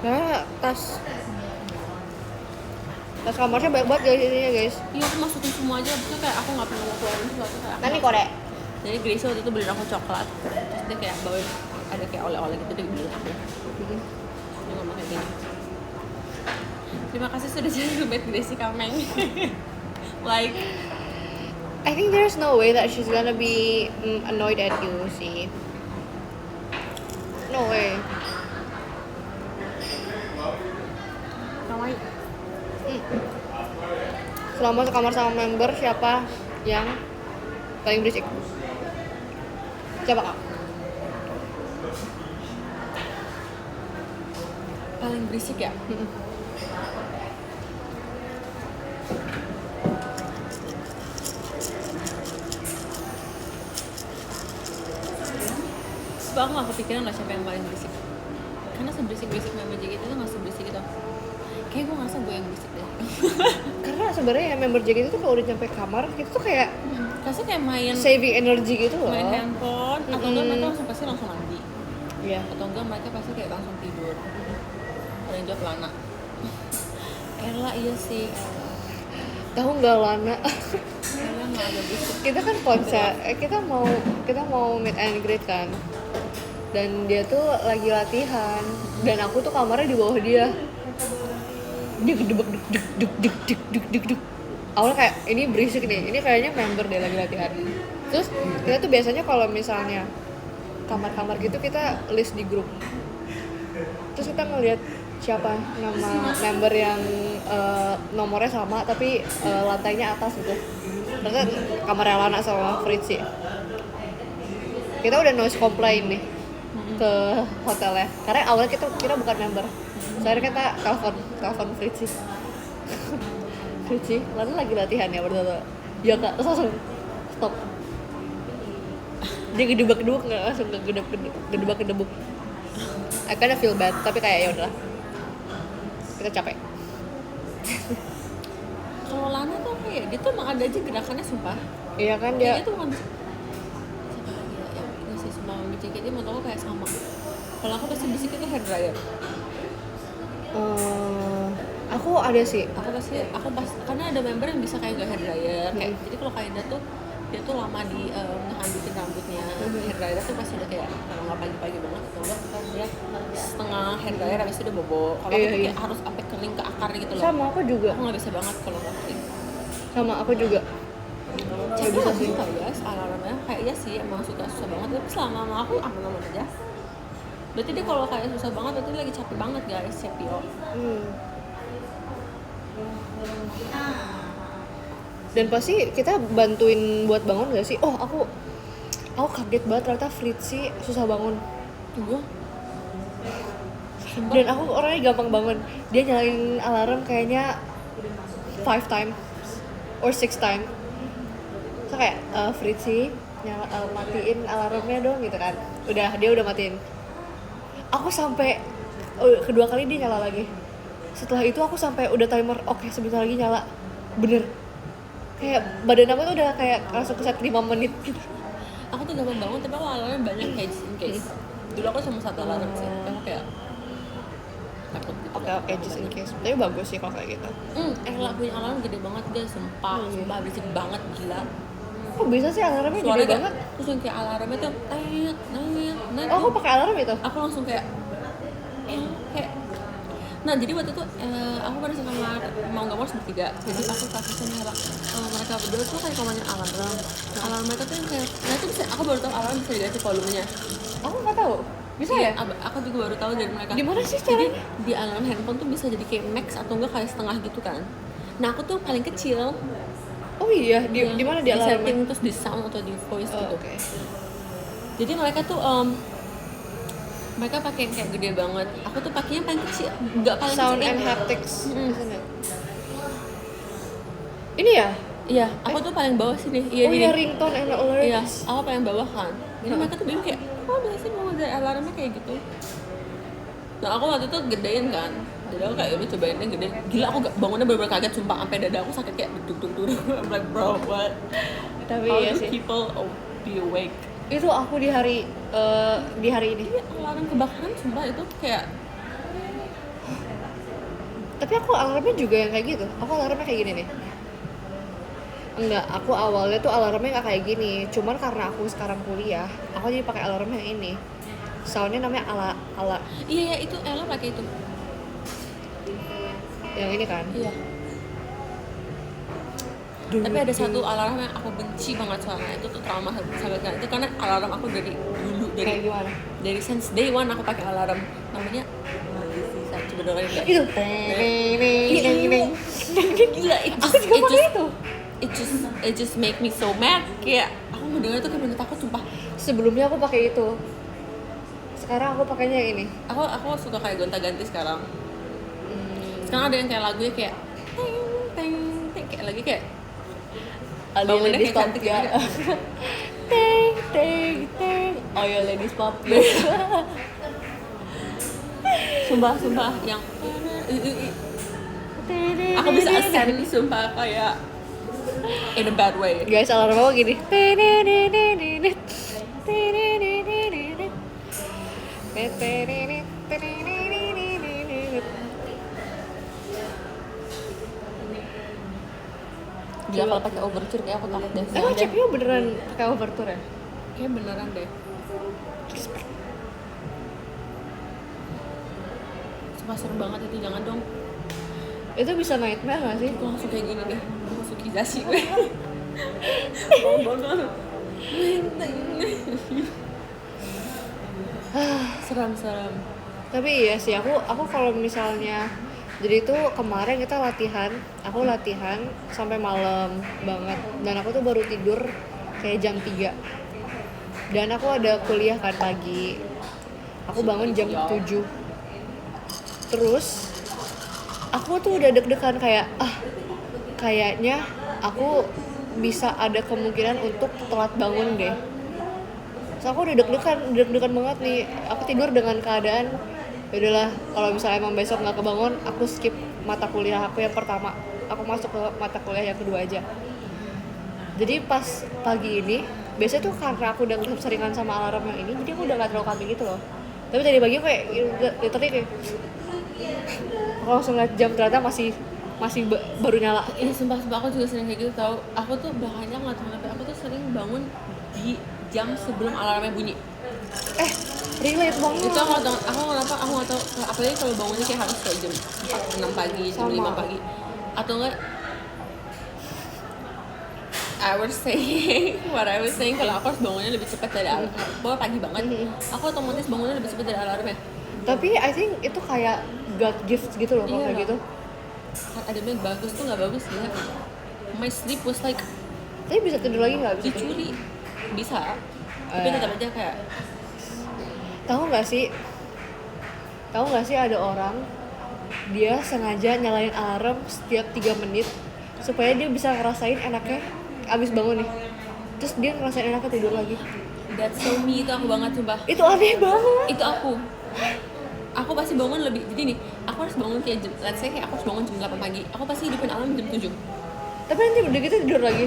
Nah, tas kamarnya banyak banget guys isinya guys. Iya aku masukin semua aja, abis itu kayak aku nggak pernah mau keluarin sesuatu kayak. Nanti korek. Jadi Gracie waktu itu beliin aku coklat, terus dia kayak bawain ada kayak oleh-oleh gitu dia beliin aku. Dia ngomong kayak gini. Terima kasih sudah jadi roommate Gracie Kameng. Like, I think there's no way that she's gonna be annoyed at you sih. No way. kawaii. Selama sekamar sama member siapa yang paling berisik? Siapa kak? Paling berisik ya? Sebab aku gak kepikiran lah siapa yang paling berisik. Karena seberisik-berisik member JKT itu gak seberisik itu. Kayak gue ngerasa gue yang berisik deh. Karena sebenarnya yang member JKT itu kalau udah nyampe kamar kita tuh kayak Rasanya kayak main energy gitu loh. main handphone atau enggak mereka pasti langsung mandi. Iya. Atau enggak mereka pasti kayak langsung tidur. Ada yang jawab Lana. Ella iya sih. Tahu nggak Lana? Ella nggak ada berisik. Kita kan konser, kita mau meet and greet kan. Dan dia tuh lagi latihan dan aku tuh kamarnya di bawah dia. Dia gedebak duk. Awalnya kayak ini berisik nih, ini kayaknya member deh lagi latihan. Terus kita tuh biasanya kalau misalnya kamar-kamar gitu kita list di grup. Terus kita ngeliat siapa nama member yang nomornya sama tapi lantainya atas gitu. Terus kamarnya Lana sama Fritzy. Kita udah noise complaint nih ke hotelnya karena awalnya kita bukan member. Soalnya kita telepon Fritzy. Fritzy, Lana lagi latihan ya berdua. Ya kak, terus langsung stop. Dia gedebak-gedebuk nggak langsung gedebak-gedebuk. I kinda feel bad, tapi kayak ya udahlah. Kita capek. Kalau Lana tuh apa ya? Dia tuh emang ada aja gerakannya sumpah. Iya kan Dia dia. tuh bukan siapa lagi ya? Yang ini sih semua BCK dia mau tau kayak sama. Kalau aku pasti bisik itu hair dryer. Aku ada sih. Aku pas karena ada member yang bisa kayak gak hair dryer. Kayak jadi kalau kayak dia tuh lama di ngehambitin rambutnya. Hair dryer tuh pasti udah kayak kalau nggak pagi-pagi banget atau enggak kan dia setengah hair dryer habis itu udah bobo. Kalau aku tuh kayak harus sampai kering ke akarnya gitu loh. Sama aku juga. Aku nggak bisa banget kalau nggak kering. Sama aku juga. Saya bisa sih tau guys alarmnya kayak iya sih emang susah banget tapi selama sama aku aman-aman aja. Berarti dia kalau kayak susah banget berarti dia lagi capek banget guys Cepio. Dan pasti kita bantuin buat bangun gak sih? Oh aku kaget banget ternyata Fritzy susah bangun. Gue Dan aku orangnya gampang bangun. Dia nyalain alarm kayaknya 5 times or 6 times. So kayak Fritzy matiin alarmnya dong gitu kan. Dia udah matiin. Aku sampai kedua kali dia nyala lagi. Setelah itu aku sampai udah timer oke, sebentar lagi nyala. Bener. Kayak badan aku tuh udah kayak langsung keset 5 menit gitu. aku tuh gampang bangun tapi aku alarmnya banyak kayak just in case. Dulu aku cuma satu alarm sih. Aku kayak takut gitu. Oke, just in case. Tapi bagus sih kalau kayak gitu. Ella punya alarm gede banget guys, sumpah berisik banget gila. Kok bisa sih alarmnya gede Suaranya banget? terus yang kayak alarmnya tuh tet. Oh, aku pakai alarm itu? Aku langsung kayak nah jadi waktu itu aku pada sama mau nggak mau harus bertiga jadi aku kasih sama mereka berdua tuh kayak ngomongin alarm mereka tuh yang kayak nah itu bisa aku baru tahu alarm bisa diganti volumenya. Aku nggak tahu. Bisa ya? Aku juga baru tahu dari mereka. Di mana sih jadi caranya? di alarm handphone tuh bisa jadi kayak max atau enggak kayak setengah gitu kan. Nah aku tuh paling kecil. Oh iya, di mana di Di alarmnya? setting terus di sound atau di voice gitu. Oke. Jadi mereka tuh mereka pakai yang kayak gede banget. Aku tuh pakainya paling kecil, nggak paling Sound kecil. and haptics. Ini ya? Iya, aku tuh paling bawah sini. Iya, Oh iya, ringtone and alerts. iya, aku paling bawah kan. Jadi mereka tuh bilang kayak, oh biasa sih mau dari alarmnya kayak gitu. Nah aku waktu itu gedein kan, jadi aku kayak udah cobain deh gede. Gila aku bangunnya bener-bener kaget sumpah, sampai dada aku sakit kayak duk duk duk. I'm like bro what? Tapi How iya do sih, people be awake? itu aku di hari ini. Iya alarm kebakaran sumpah itu kayak Tapi aku alarmnya juga yang kayak gitu. Aku alarmnya kayak gini nih. Enggak, aku awalnya tuh alarmnya nggak kayak gini. Cuman karena aku sekarang kuliah, aku jadi pakai alarm yang ini. Soundnya namanya ala iya ya itu alarm pakai itu. yang ini kan. Iya. Tapi ada satu alarm yang aku benci banget soalnya itu tuh trauma sampai sekarang itu karena alarm aku dari dulu Kayak gimana? dari since day one aku pakai alarm namanya saya coba dengerin deh. Itu. Gila Aku juga pakai itu. it just make me so mad kayak aku mendengar itu kayak bener takut sumpah. Sebelumnya aku pakai itu. Sekarang aku pakainya yang ini. Aku suka kayak gonta-ganti sekarang. Sekarang ada yang kayak lagunya kayak teng teng teng kayak lagi kayak bangunnya kayak cantik ya. gitu. Teng teng teng. Oh ya ladies pop. Sumpah yang aku bisa ascend sumpah kayak in a bad way. Guys, alarm aku gini. Gila kalau pakai overture kayak aku takut deh. Emang ceknya beneran pakai overture ya? Kayak beneran deh. Sumpah serem banget itu, jangan dong. Itu bisa nightmare gak sih? Aku langsung kayak gini deh, masukizasi gue. Bangun. Seram. Tapi iya sih, aku kalau misalnya jadi tuh kemarin kita aku latihan sampai malam banget dan aku tuh baru tidur kayak jam 3 dan aku ada kuliah kan pagi. Aku bangun jam 7. Terus aku tuh udah deg-degan kayak kayaknya aku bisa ada kemungkinan untuk telat bangun deh. So aku udah deg-degan banget nih. Aku tidur dengan keadaan yaudahlah kalau misalnya emang besok nggak kebangun, aku skip mata kuliah aku yang pertama. Aku masuk ke mata kuliah yang kedua aja. Jadi pas pagi ini, biasanya tuh karena aku udah keseringan sama alarm yang ini, jadi aku udah nggak terlalu kaget gitu loh. Tapi tadi pagi aku kayak literally kayak aku langsung liat jam ternyata masih baru nyala. Ini sumpah aku juga sering kayak gitu tau. Aku tuh bahkannya nggak tahu kenapa aku tuh sering bangun di jam sebelum alarmnya bunyi. Relate banget. Itu aku nggak tahu apalagi kalau bangunnya kayak harus kayak jam 4, 6 pagi, jam 5 pagi atau enggak. I was saying kalau aku harus bangunnya lebih cepat dari alarm. Pokoknya pagi banget, aku otomatis bangunnya lebih cepat dari alarmnya. Tapi I think itu kayak God gift gitu loh kalau Iya kayak loh. gitu. Ada yang bagus tuh nggak bagus ya. My sleep was like Tapi bisa tidur lagi nggak? Bisa tidur? dicuri. Bisa. Tapi tetap aja kayak Tahu nggak sih ada orang dia sengaja nyalain alarm setiap 3 menit supaya dia bisa ngerasain enaknya abis bangun nih. Terus dia ngerasain enaknya tidur lagi. that's so me, itu aku banget sumpah. Itu aneh banget. Itu aku pasti bangun lebih, jadi nih aku harus bangun kayak jam, let's say kayak aku harus bangun jam 8 pagi, aku pasti hidupin alarm jam 7. Tapi nanti udah gitu tidur lagi.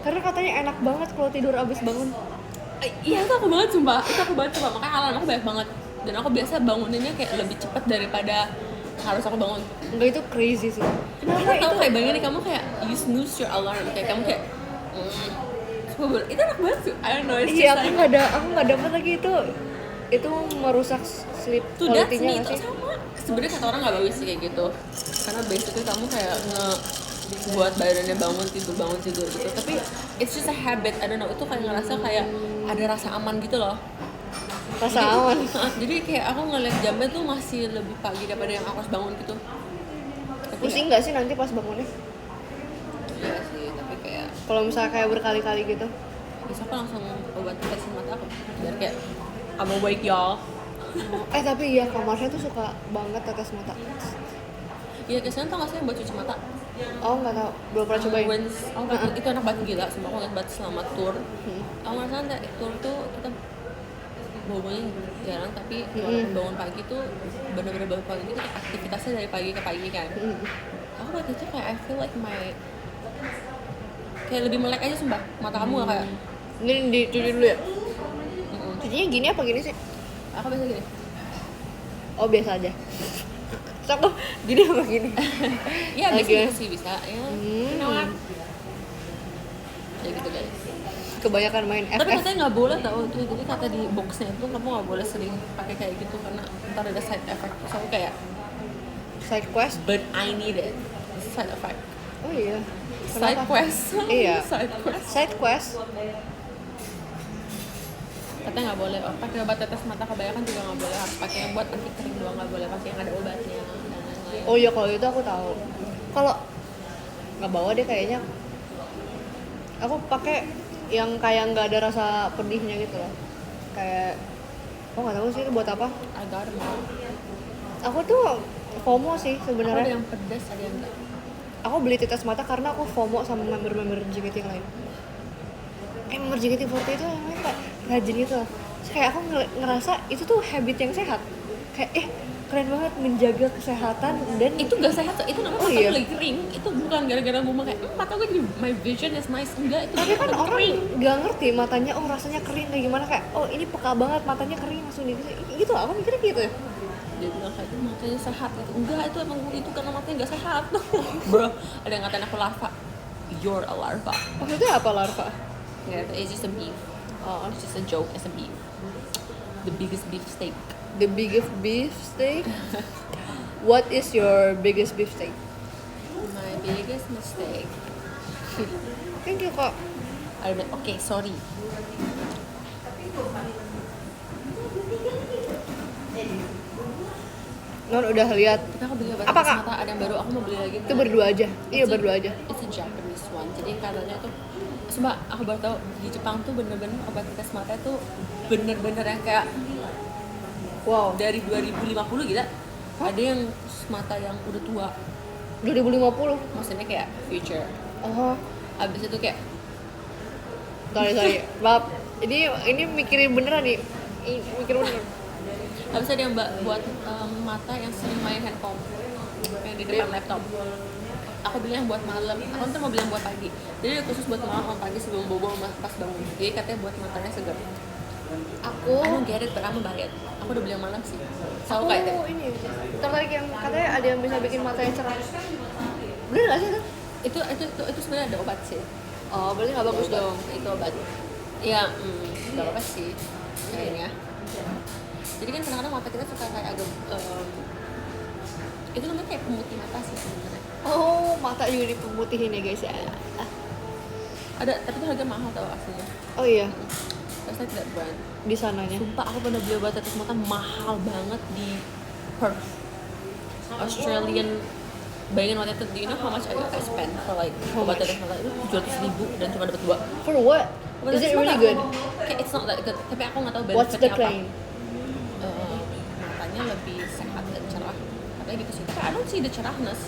Karena katanya enak banget kalau tidur abis bangun. Iya itu aku banget sumpah, makanya alarm aku banyak banget. Dan aku biasa banguninnya kayak lebih cepat daripada harus aku bangun. Enggak, itu crazy sih. Kenapa itu? Kayak bayangin nih, kamu kayak you snooze your alarm, kayak kamu kayak itu enak banget sih. I don't know, it's Iya, just aku nggak dapat lagi itu merusak sleep to that's quality-nya me, nggak itu sih? sama. Sebenarnya kata orang nggak bagus sih kayak gitu, karena basically kamu kayak buat badannya bangun tidur gitu. Tapi it's just a habit, I don't know, itu kayak ngerasa kayak ada rasa aman gitu loh. Rasa aman. Jadi kayak aku ngeliat jamnya tuh masih lebih pagi daripada yang aku harus bangun gitu. Tapi Pusing nggak sih nanti pas bangunnya? iya sih, tapi kayak Kalau misalnya kayak berkali-kali gitu. besok aku langsung obat tetesin mata aku biar kayak I'm awake y'all. Tapi iya kamarnya tuh suka banget tetes mata. Iya, kesan tau gak sih yang buat cuci mata? Oh nggak tahu, belum pernah cobain. Itu enak banget gila, sumpah aku ingat banget selama tour. Aku ngerasa nanti tour tuh kita bobonya jarang, tapi walaupun bangun pagi tuh bener-bener bangun pagi itu aktivitasnya dari pagi ke pagi kan. Aku pagi itu kayak I feel like kayak lebih melek aja sumpah, mata kamu gak kayak Ini dicuci dulu ya? Cucinya gini apa gini sih? aku biasa gini. Oh biasa aja. Terus aku gini apa gini? Iya bisa Oke. gitu sih bisa ya. You know what? Ya gitu guys. Kebanyakan main Tapi FF. katanya nggak boleh tau tuh, jadi kata di boxnya itu kamu nggak boleh sering pakai kayak gitu karena ntar ada side effect. Terus aku kayak, Side quest? but I need it. Side effect. Oh iya. Side Kenapa? quest. Iya. Side quest. Side quest? Katanya nggak boleh. Oh, pakai obat tetes mata kebanyakan juga nggak boleh. Harus pakai yang buat anti kering doang, nggak boleh pakai yang ada obatnya dan lain-lain. Oh iya kalau itu aku tahu. Kalau nggak bawa deh kayaknya. Aku pakai yang kayak nggak ada rasa pedihnya gitu loh. Kayak aku nggak tahu sih itu buat apa. Agar mau. Aku tuh FOMO sih Aku ada sebenarnya. yang pedas, ada yang enggak. Aku beli tetes mata karena aku FOMO sama member-member JKT yang lain. Member JKT48 itu yang lain kayak rajin gitu loh. Terus kayak aku ngerasa itu tuh habit yang sehat. Kayak keren banget menjaga kesehatan dan Itu nggak sehat, itu namanya Oh, mata iya. gue lagi kering. Itu bukan gara-gara gue kayak mata gue jadi my vision is nice, enggak, itu tapi kan mata gue orang kering. nggak ngerti matanya rasanya kering kayak gimana, kayak ini peka banget matanya kering langsung gitu aku mikirnya gitu. Dia bilang kayak itu matanya sehat gitu. Enggak, itu emang itu karena matanya nggak sehat. Bro, ada yang ngatain aku larva. You're a larva. Maksudnya apa larva? Yeah, it's just a beef. Oh, it's just a joke, it's a beef. The biggest beef steak. The biggest beef steak. What is your biggest beef steak? My biggest mistake. Thank you kak. Okay, sorry. Non udah lihat. Tapi aku beli obat Apa, tetes Kak? mata, ada yang baru, aku mau beli lagi. Itu berdua aja. Iya berdua aja. It's a Japanese one. Jadi katanya tuh, sumpah aku baru tahu di Jepang tuh bener-bener obat tetes mata tuh bener-bener yang kayak Wow. dari 2050 gila. Ada yang mata yang udah tua, 2050. maksudnya kayak future. Oh. Abis itu kayak Sorry. Maaf. Ini mikirin beneran nih. Mikir beneran. abis ada yang buat mata yang sering main handphone yang di depan laptop. Aku beli yang buat malam, aku ntar mau beli yang buat pagi. Jadi dia khusus buat malam sama pagi sebelum bobo sama pas bangun. Jadi katanya buat matanya segar. Aku I don't get it, but I'm about it. Aku udah beli yang malam sih. Selalu kayak itu. ini tertarik yang katanya ada yang bisa bikin matanya cerah. Bener gak sih itu? Itu sebenarnya ada obat sih. Oh, berarti nggak bagus dong. Itu obat. Iya, nggak apa sih kayaknya. Jadi kan kadang-kadang mata kita suka kayak agak itu namanya kayak pemutih mata sih sebenarnya. Oh, mata juga dipemutihin ya guys ya. Ada, tapi itu harga mahal tau aslinya. Oh iya, Terus saya tidak brand. di sananya. Sumpah aku pernah beli obat tetes mata mahal banget di Perth, Australian. Bayangin waktu itu, do you know how much I spent for like How obat much? tetes mata itu 700.000 dan cuma dapat 2. For what? Obat Is tetes it really mata. good? Kayak it's not that good, tapi aku nggak tahu What's benefitnya the claim? Matanya lebih sehat dan cerah. Katanya gitu sih. Tapi I don't see the cerahness.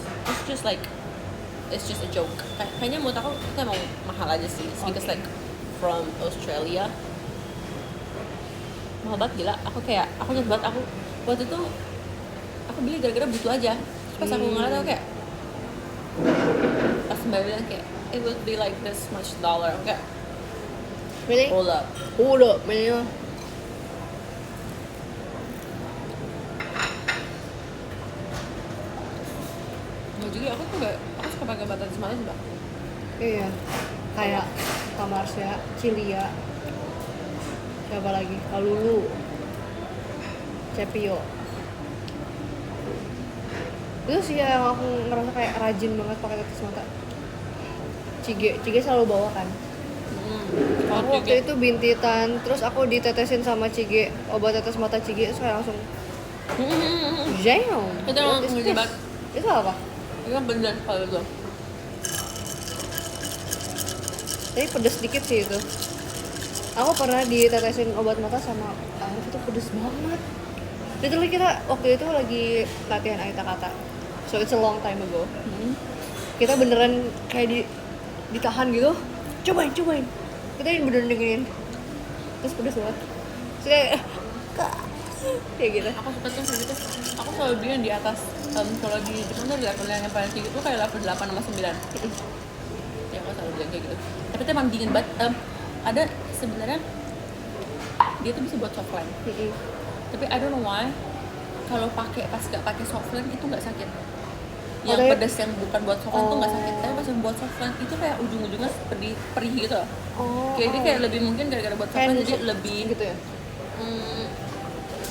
It's just a joke. Kayaknya menurut aku itu emang mahal aja sih. It's because like from Australia. Mahal banget gila. Aku ingat banget aku waktu itu aku beli gara-gara butuh aja. Terus pas aku ngeliat aku kayak pas mbak bilang kayak it would be like this much dollar. Aku kayak Really? hold up. Hold up, man. Nah, juga aku suka pakai obat tetes mata sih, Mbak. Iya. Kayak Tamarsya, Cilia. Siapa lagi? Kalulu. Cepio. Itu sih yang aku ngerasa kayak rajin banget pakai tetes mata. Cige selalu bawa kan. Aku waktu itu bintitan, terus aku ditetesin sama Cige, obat tetes mata Cige, terus kayak langsung jam. Itu emang ngelibat. Itu apa? Itu kan bener kalau itu. Tapi pedes dikit sih itu. Aku pernah ditetesin obat mata sama Arif, itu pedes banget. Literally kita waktu itu lagi latihan Aita Kata, so it's a long time ago. Kita beneran kayak ditahan gitu, cobain. Kita beneran dengerin, terus pedes banget. Terus kayak Kayak gitu. Aku suka tuh kayak gitu. Aku selalu beli yang di atas. Kalau di Jepang tuh level yang paling tinggi tuh kayak level 8 sama 9. Ya aku selalu beli yang kayak gitu. Tapi itu emang dingin banget. Ada sebenarnya dia tuh bisa buat softline. Tapi I don't know why kalau pas gak pakai softline itu nggak sakit. Yang Oke. pedas yang bukan buat softline tuh nggak sakit. Tapi pas yang buat softline itu kayak ujung-ujungnya perih gitu loh. Kayak dia kayak lebih mungkin gara-gara buat softline jadi lebih gitu ya.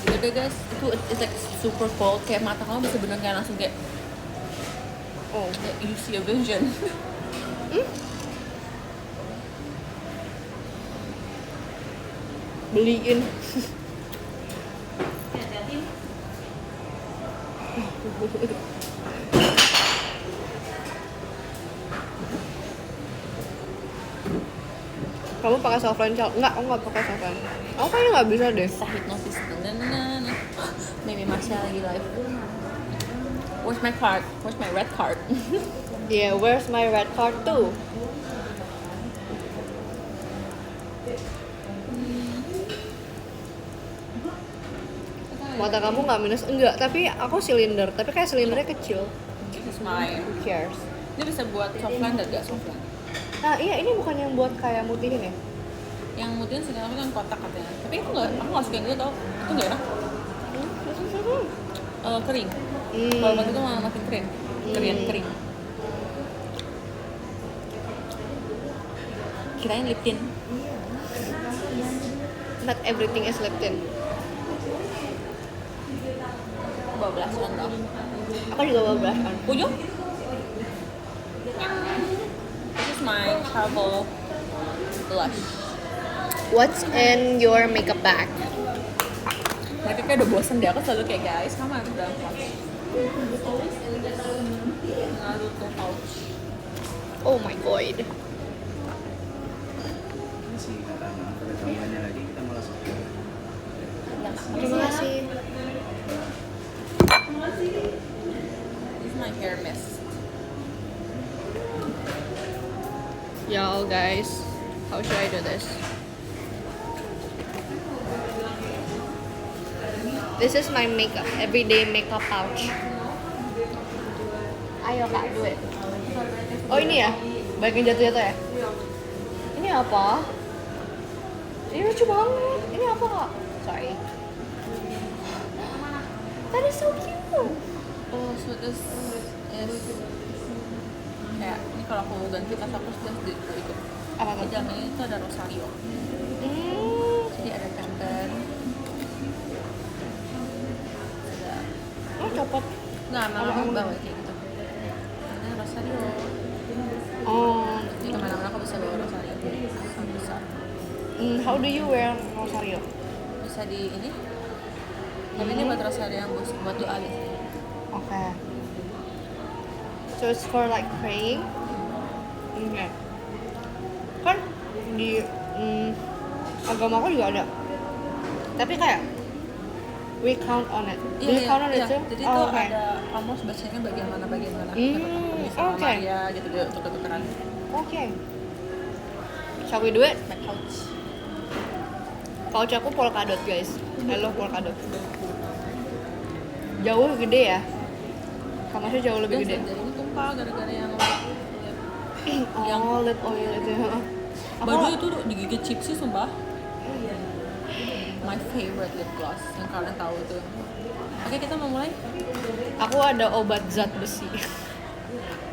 Yaudah guys, itu it's like super cold. Kayak mata kamu bisa bener kayak langsung kayak you see a vision. Beliin. Kamu pakai softline Cal? Enggak, aku nggak pakai softline. Aku kayaknya nggak bisa deh. Bisa hipnotis. Maybe Marsha lagi live. Where's my card? Where's my red card? Yeah, where's my red card too? Mata kamu nggak minus? Enggak, tapi aku silinder. Tapi kayak silindernya kecil. This is my. Who cares? Ini bisa buat softline dan gak softline. Nah iya, ini bukan yang buat kayak mutihin ya? Yang mungkin sekarang kan kotak katanya. Tapi aku nggak suka yang gitu tau. Itu nggak enak. Kering. Kalau batu itu malah makin kering. Kering. Kirain lip tint. Not everything is lip tint. 12 kan tau. Aku juga 12-an. Ujung? This is my travel blush. What's in your makeup bag? Mereka kayak udah bosen deh. Aku selalu kayak guys, kamu harus dalam pouch. Naruto pouch. Oh my god. Ini sih katanya ada tambahannya lagi kita malah suka. Terima kasih. This is my hair mist. Yo guys, how should I do this? This is my makeup, everyday makeup pouch. Ayo kak, do it. Oh ini ya? Baik yang jatuh-jatuh ya? Ini apa? Ini lucu banget. Ini apa kak? Sorry. That is so cute. Oh, so this is kayak ini kalau aku ganti pas aku sudah ikut. Apa Di tuh? dalamnya itu ada rosario. Jadi ada temper. Ada Oh copot. nggak malah aku bawa kayak gitu. Ada rosario. Oh. Jadi kemana-mana aku bisa bawa rosario. Bisa. How do you wear rosario? Bisa di ini. Tapi ini buat rosario yang buat doa biasanya. Okay. So it's for like praying. Okay. Kan di agama aku juga ada. Tapi kayak we count on it. Do you count on it too? Jadi Oh, tuh okay. ada kamu bacanya bagian mana. oke. Maria gitu dia untuk ketukeran. Okay. Shall we do it? My pouch. Pouch aku polka dot guys. I love polka dot. Jauh gede ya. Kamasnya jauh lebih gede. Jadi ini tumpah gara-gara yang Oh, lip oil itu. baru itu digigit chipsy sumpah. My favorite lip gloss yang kalian tahu itu. Oke, kita mau mulai. Aku ada obat zat besi.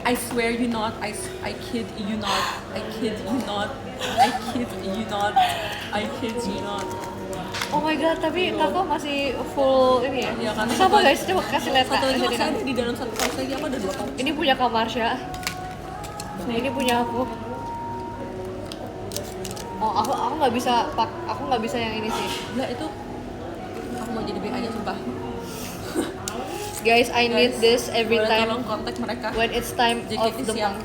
I swear you not. I kid you not. I kid you not. I kid you not. I kid you not. Oh my god, tapi kakak masih full ini ya? Iya kan? Siapa guys? Coba kasih lihat Satu kak. lagi Kasih masih lihat. ada di dalam satu pouch lagi. Aku ada 2 pouch. Ini punya Kak Marsha. Nah ini punya aku. Oh aku nggak bisa aku nggak bisa yang ini sih. Lah itu aku mau jadi BH aja sumpah. Guys, I need Guys, this every boleh time tolong kontak mereka. when it's time of JKT the siap. month.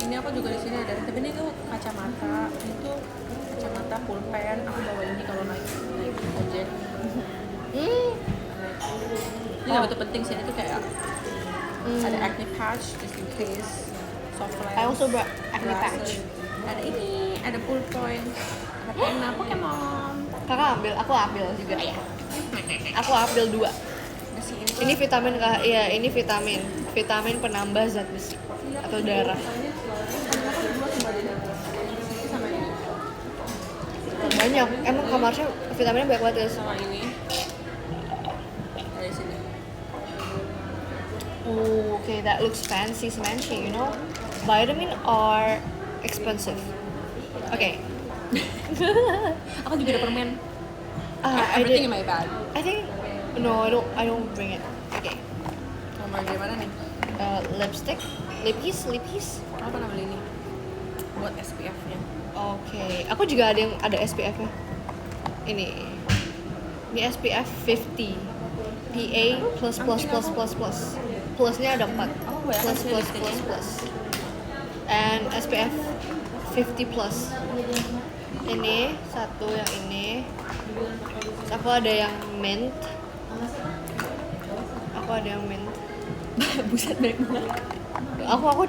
Ini aku juga di sini ada. Tapi ini tuh kacamata. Itu kacamata pulpen. Aku bawa ini kalau naik ojek. Ini nggak betul penting sih. Itu kayak ada acne patch just in case. Soft lens. I also brought acne glasses. patch. Ada ini, ada ballpoint, ada pena Pokemon. Kakak ambil, aku ambil juga ya. Aku ambil 2. Besi ini Ini vitamin kah? Iya, ini vitamin. Vitamin penambah zat besi atau darah. sama ini. Banyak. Emang kamarnya vitaminnya banyak banget guys. Sama ini. Dari sini. Oh, okay, that looks fancy smanchy, you know. Vitamin are expensive. Okay. Aku juga ada permen. I Everything in my bag. think no, I don't bring it. Okay. Nomor dari mana nih? Lipstick, lippies. Apa nama ini? Buat SPF-nya. Oke, aku juga ada SPF-nya. Ini SPF 50. PA plus. Plusnya ada 4. Oh, banyak Plus sih plus lipsticknya. plus plus. And SPF 50 plus. Ini satu yang ini. Terus aku ada yang mint. Buset banyak banget. Aku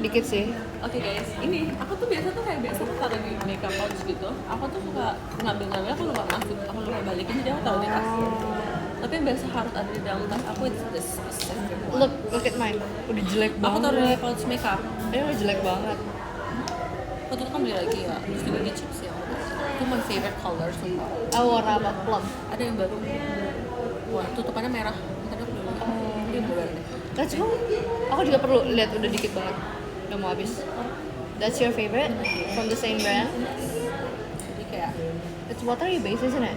dikit sih. Oke guys, ini aku tuh biasa tuh kayak biasa kalau di makeup pouch gitu, aku tuh suka ngambil aku lupa masuk, aku lupa balikin jadi aku tahu di tas. Tapi yang biasa harus ada di dalam tas aku itu the specific one. Look at mine. Udah jelek Aku taruh di banget. pouch makeup. Ini udah jelek banget. Aku tuh kan beli lagi ya, terus juga di chips ya. Itu my favorite color sumpah. Warna apa? Plum. Ada yang baru. Wah, tutupannya merah. Ntar aku beli. Dia baru deh. Let's go. Aku juga perlu lihat udah dikit banget. Udah mau habis. That's your favorite from the same brand? Jadi kayak It's watery base, isn't it?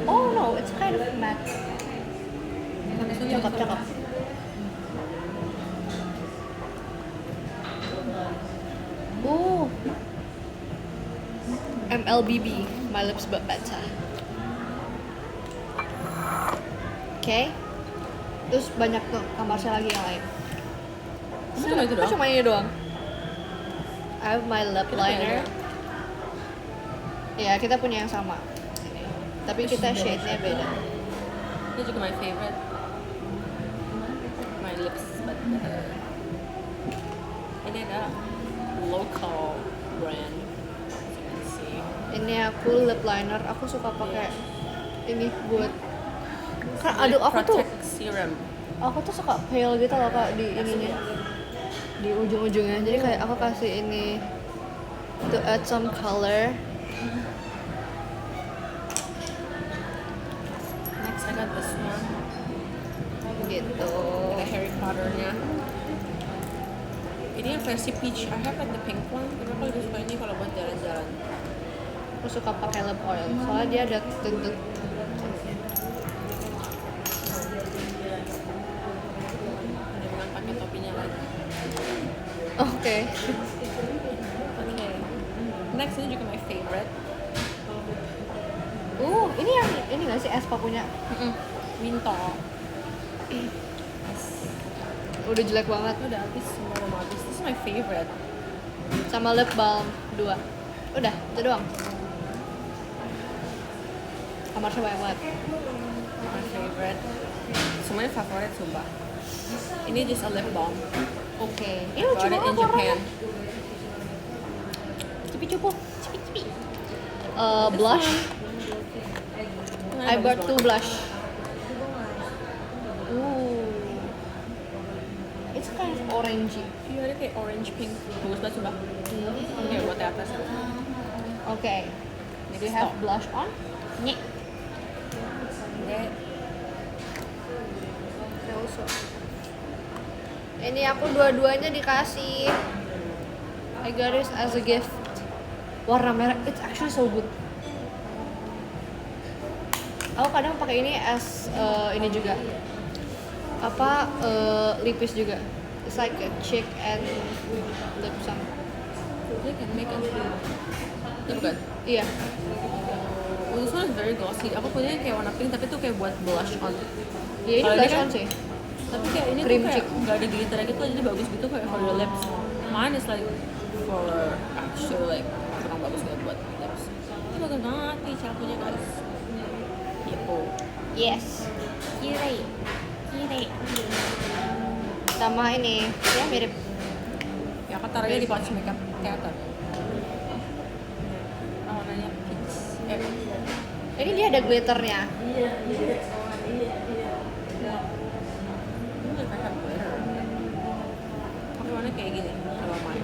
Oh no, it's kind of matte. Cakep. Oh. MLBB, my lips but better. Okay. Terus banyak tuh kamarnya lagi yang lain. cuma itu Kok doang. cuma ini doang? I have my lip Kita punya liner. dua. Ya, kita punya yang sama. Ini. Tapi kita shade-nya beda. Ini juga my favorite. My lips but better. Ini ada local brand. As you can see. Ini aku lip liner, aku suka pakai ini buat kan aduh Protect serum. aku tuh suka pale gitu loh Kak di ininya. Di ujung-ujungnya. Jadi kayak aku kasih ini to add some color. Next I got this one. Gitu. Ada Harry Potter-nya. Ini yang versi peach. I have like the pink one. Tapi aku lebih suka ini kalau buat jalan-jalan. Aku suka pakai lip oil. Soalnya dia ada tint. Ada bilang pakai topinya lagi. Oke. Oke. Next ini juga my favorite. Ini yang ini nggak sih Espa punya? Minto. Udah jelek banget. Udah habis, semua udah habis. This is my favorite. Sama lip balm 2. Udah, itu doang. Kamarnya banyak banget. My favorite. Semuanya favorit sumpah. Ini just a lip balm. Oke. Ini lucu Got it banget in Japan. Cipi-cupu. Cipi-cipi. Blush. I bought 2 blush. It's kind of orangey. Iya, ada kayak orange pink. Bagus banget sumpah. Oke, buat di atas. Oke. Do you have Stop. blush on? Ini. Ini aku dua-duanya dikasih. I got it as a gift. Warna merah, it's actually so good. Aku kadang pakai ini as ini juga. Lipis juga. It's like a cheek and lip balm. They can make it. Itu bukan? Iya. Oh, this one is very glossy. Aku punya yang kayak warna pink tapi tuh kayak buat blush on. Ya ini Kalau blush kan- on sih. Tapi kayak ini Cream tuh kayak cheek. nggak ada glitter gitu jadi bagus gitu kayak for your lips. Mine is like for actual like kurang bagus kayak buat lips. Ini bagus banget nih cara punya guys. Gitu. Yes. Kiri. Sama ini, ya mirip. Ya aku taruhnya di pouch makeup theater. Warnanya peach. Ini dia ada glitternya. Tapi warnanya kayak gini kalau main.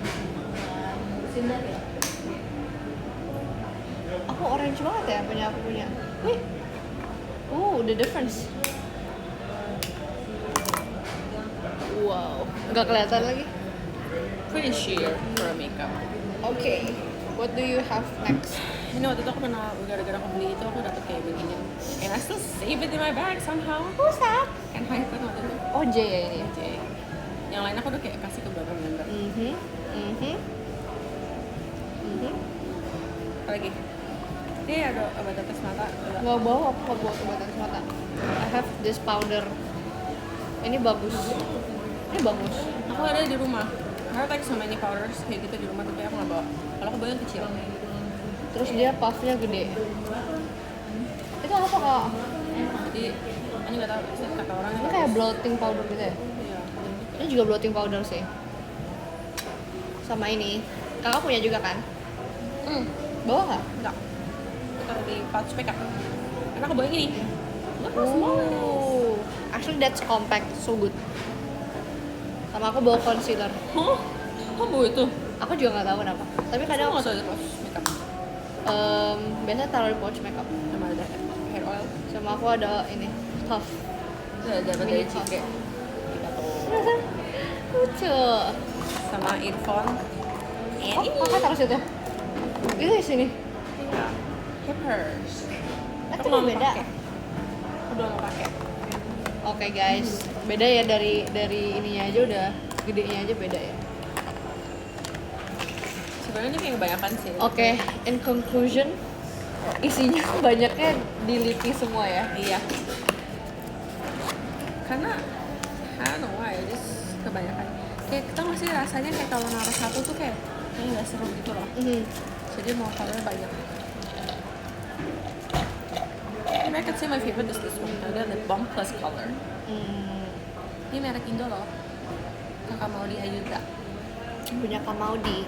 Aku orange banget ya punya aku punya. Wih. The difference. Wow, nggak kelihatan lagi. Pretty sheer for makeup. Okay, what do you have next? Ini waktu itu aku pernah gara-gara aku beli itu aku dapet kayak begini. And I still save it in my bag somehow. Who's that? And iPhone waktu itu. Oh, J ya ini. Oke. Yang lain aku udah kayak kasih ke beberapa member. Apa lagi? Ini ada obat tetes mata. Ada. Nggak bawa, aku nggak bawa obat tetes mata. I have this powder. Ini bagus. Ini bagus. Aku ada di rumah. I have like so many powders kayak gitu di rumah tapi aku nggak bawa. Kalau aku bawa yang kecil. Terus dia puffnya gede. Itu apa kak? Jadi ini nggak tahu sih kata orang. Ini kayak bloating powder gitu ya? Iya. Ini juga bloating powder sih. Sama ini. Kakak punya juga kan? Bawa nggak? Enggak. Aku taruh di pouch makeup. Karena aku bawa yang ini. Look how small it is. Oh, actually that's compact, so good. Sama aku bawa concealer. Hah? Kamu bawa itu? Aku juga nggak tahu kenapa. Tapi kadang Kamu nggak tahu itu pouch makeup. biasanya taruh di pouch makeup. Sama ada hair oil. Sama aku ada ini, stuff. Ada dapat dari Mini Cike. Kita tuh. Lucu. Sama earphone. And Oh, ini. kakak taruh situ. Itu di sini. Iya. Clippers. Itu beda. Aku belum mau pakai. Oke guys, beda ya dari ininya aja udah gedenya aja beda ya. Sebenarnya ini kayak kebanyakan sih. Oke, in conclusion, isinya banyaknya diliti semua ya. Iya. Karena I don't know why, just kebanyakan. Kayak kita masih rasanya kayak kalau naruh satu tuh kayak nggak seru gitu loh. Jadi mau colornya banyak. I could say my favorite is this one. Ada lip balm plus color. Ini merek Indo loh. Kakak mau di Ayuda. Punya Kak Maudi.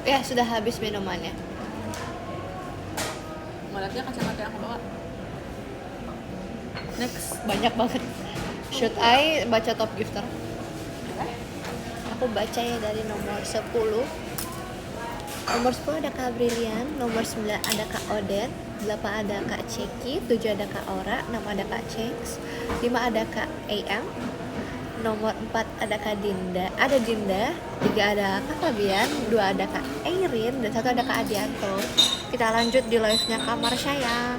Ya sudah habis minumannya. Mau lihat kacamata yang aku bawa. Next. Banyak banget. Should I baca top gifter? Aku baca ya dari nomor 10. Nomor 10 ada Kak Brilian, nomor 9 ada Kak Odet, 8 ada Kak Ceki, 7 ada Kak Ora, 6 ada Kak Cengs, 5 ada Kak AM, nomor 4 ada Kak Dinda, 3 ada Kak Fabian, 2 ada Kak Airin, dan 1 ada Kak Adianto. Kita lanjut di live-nya Kak Marsha ya.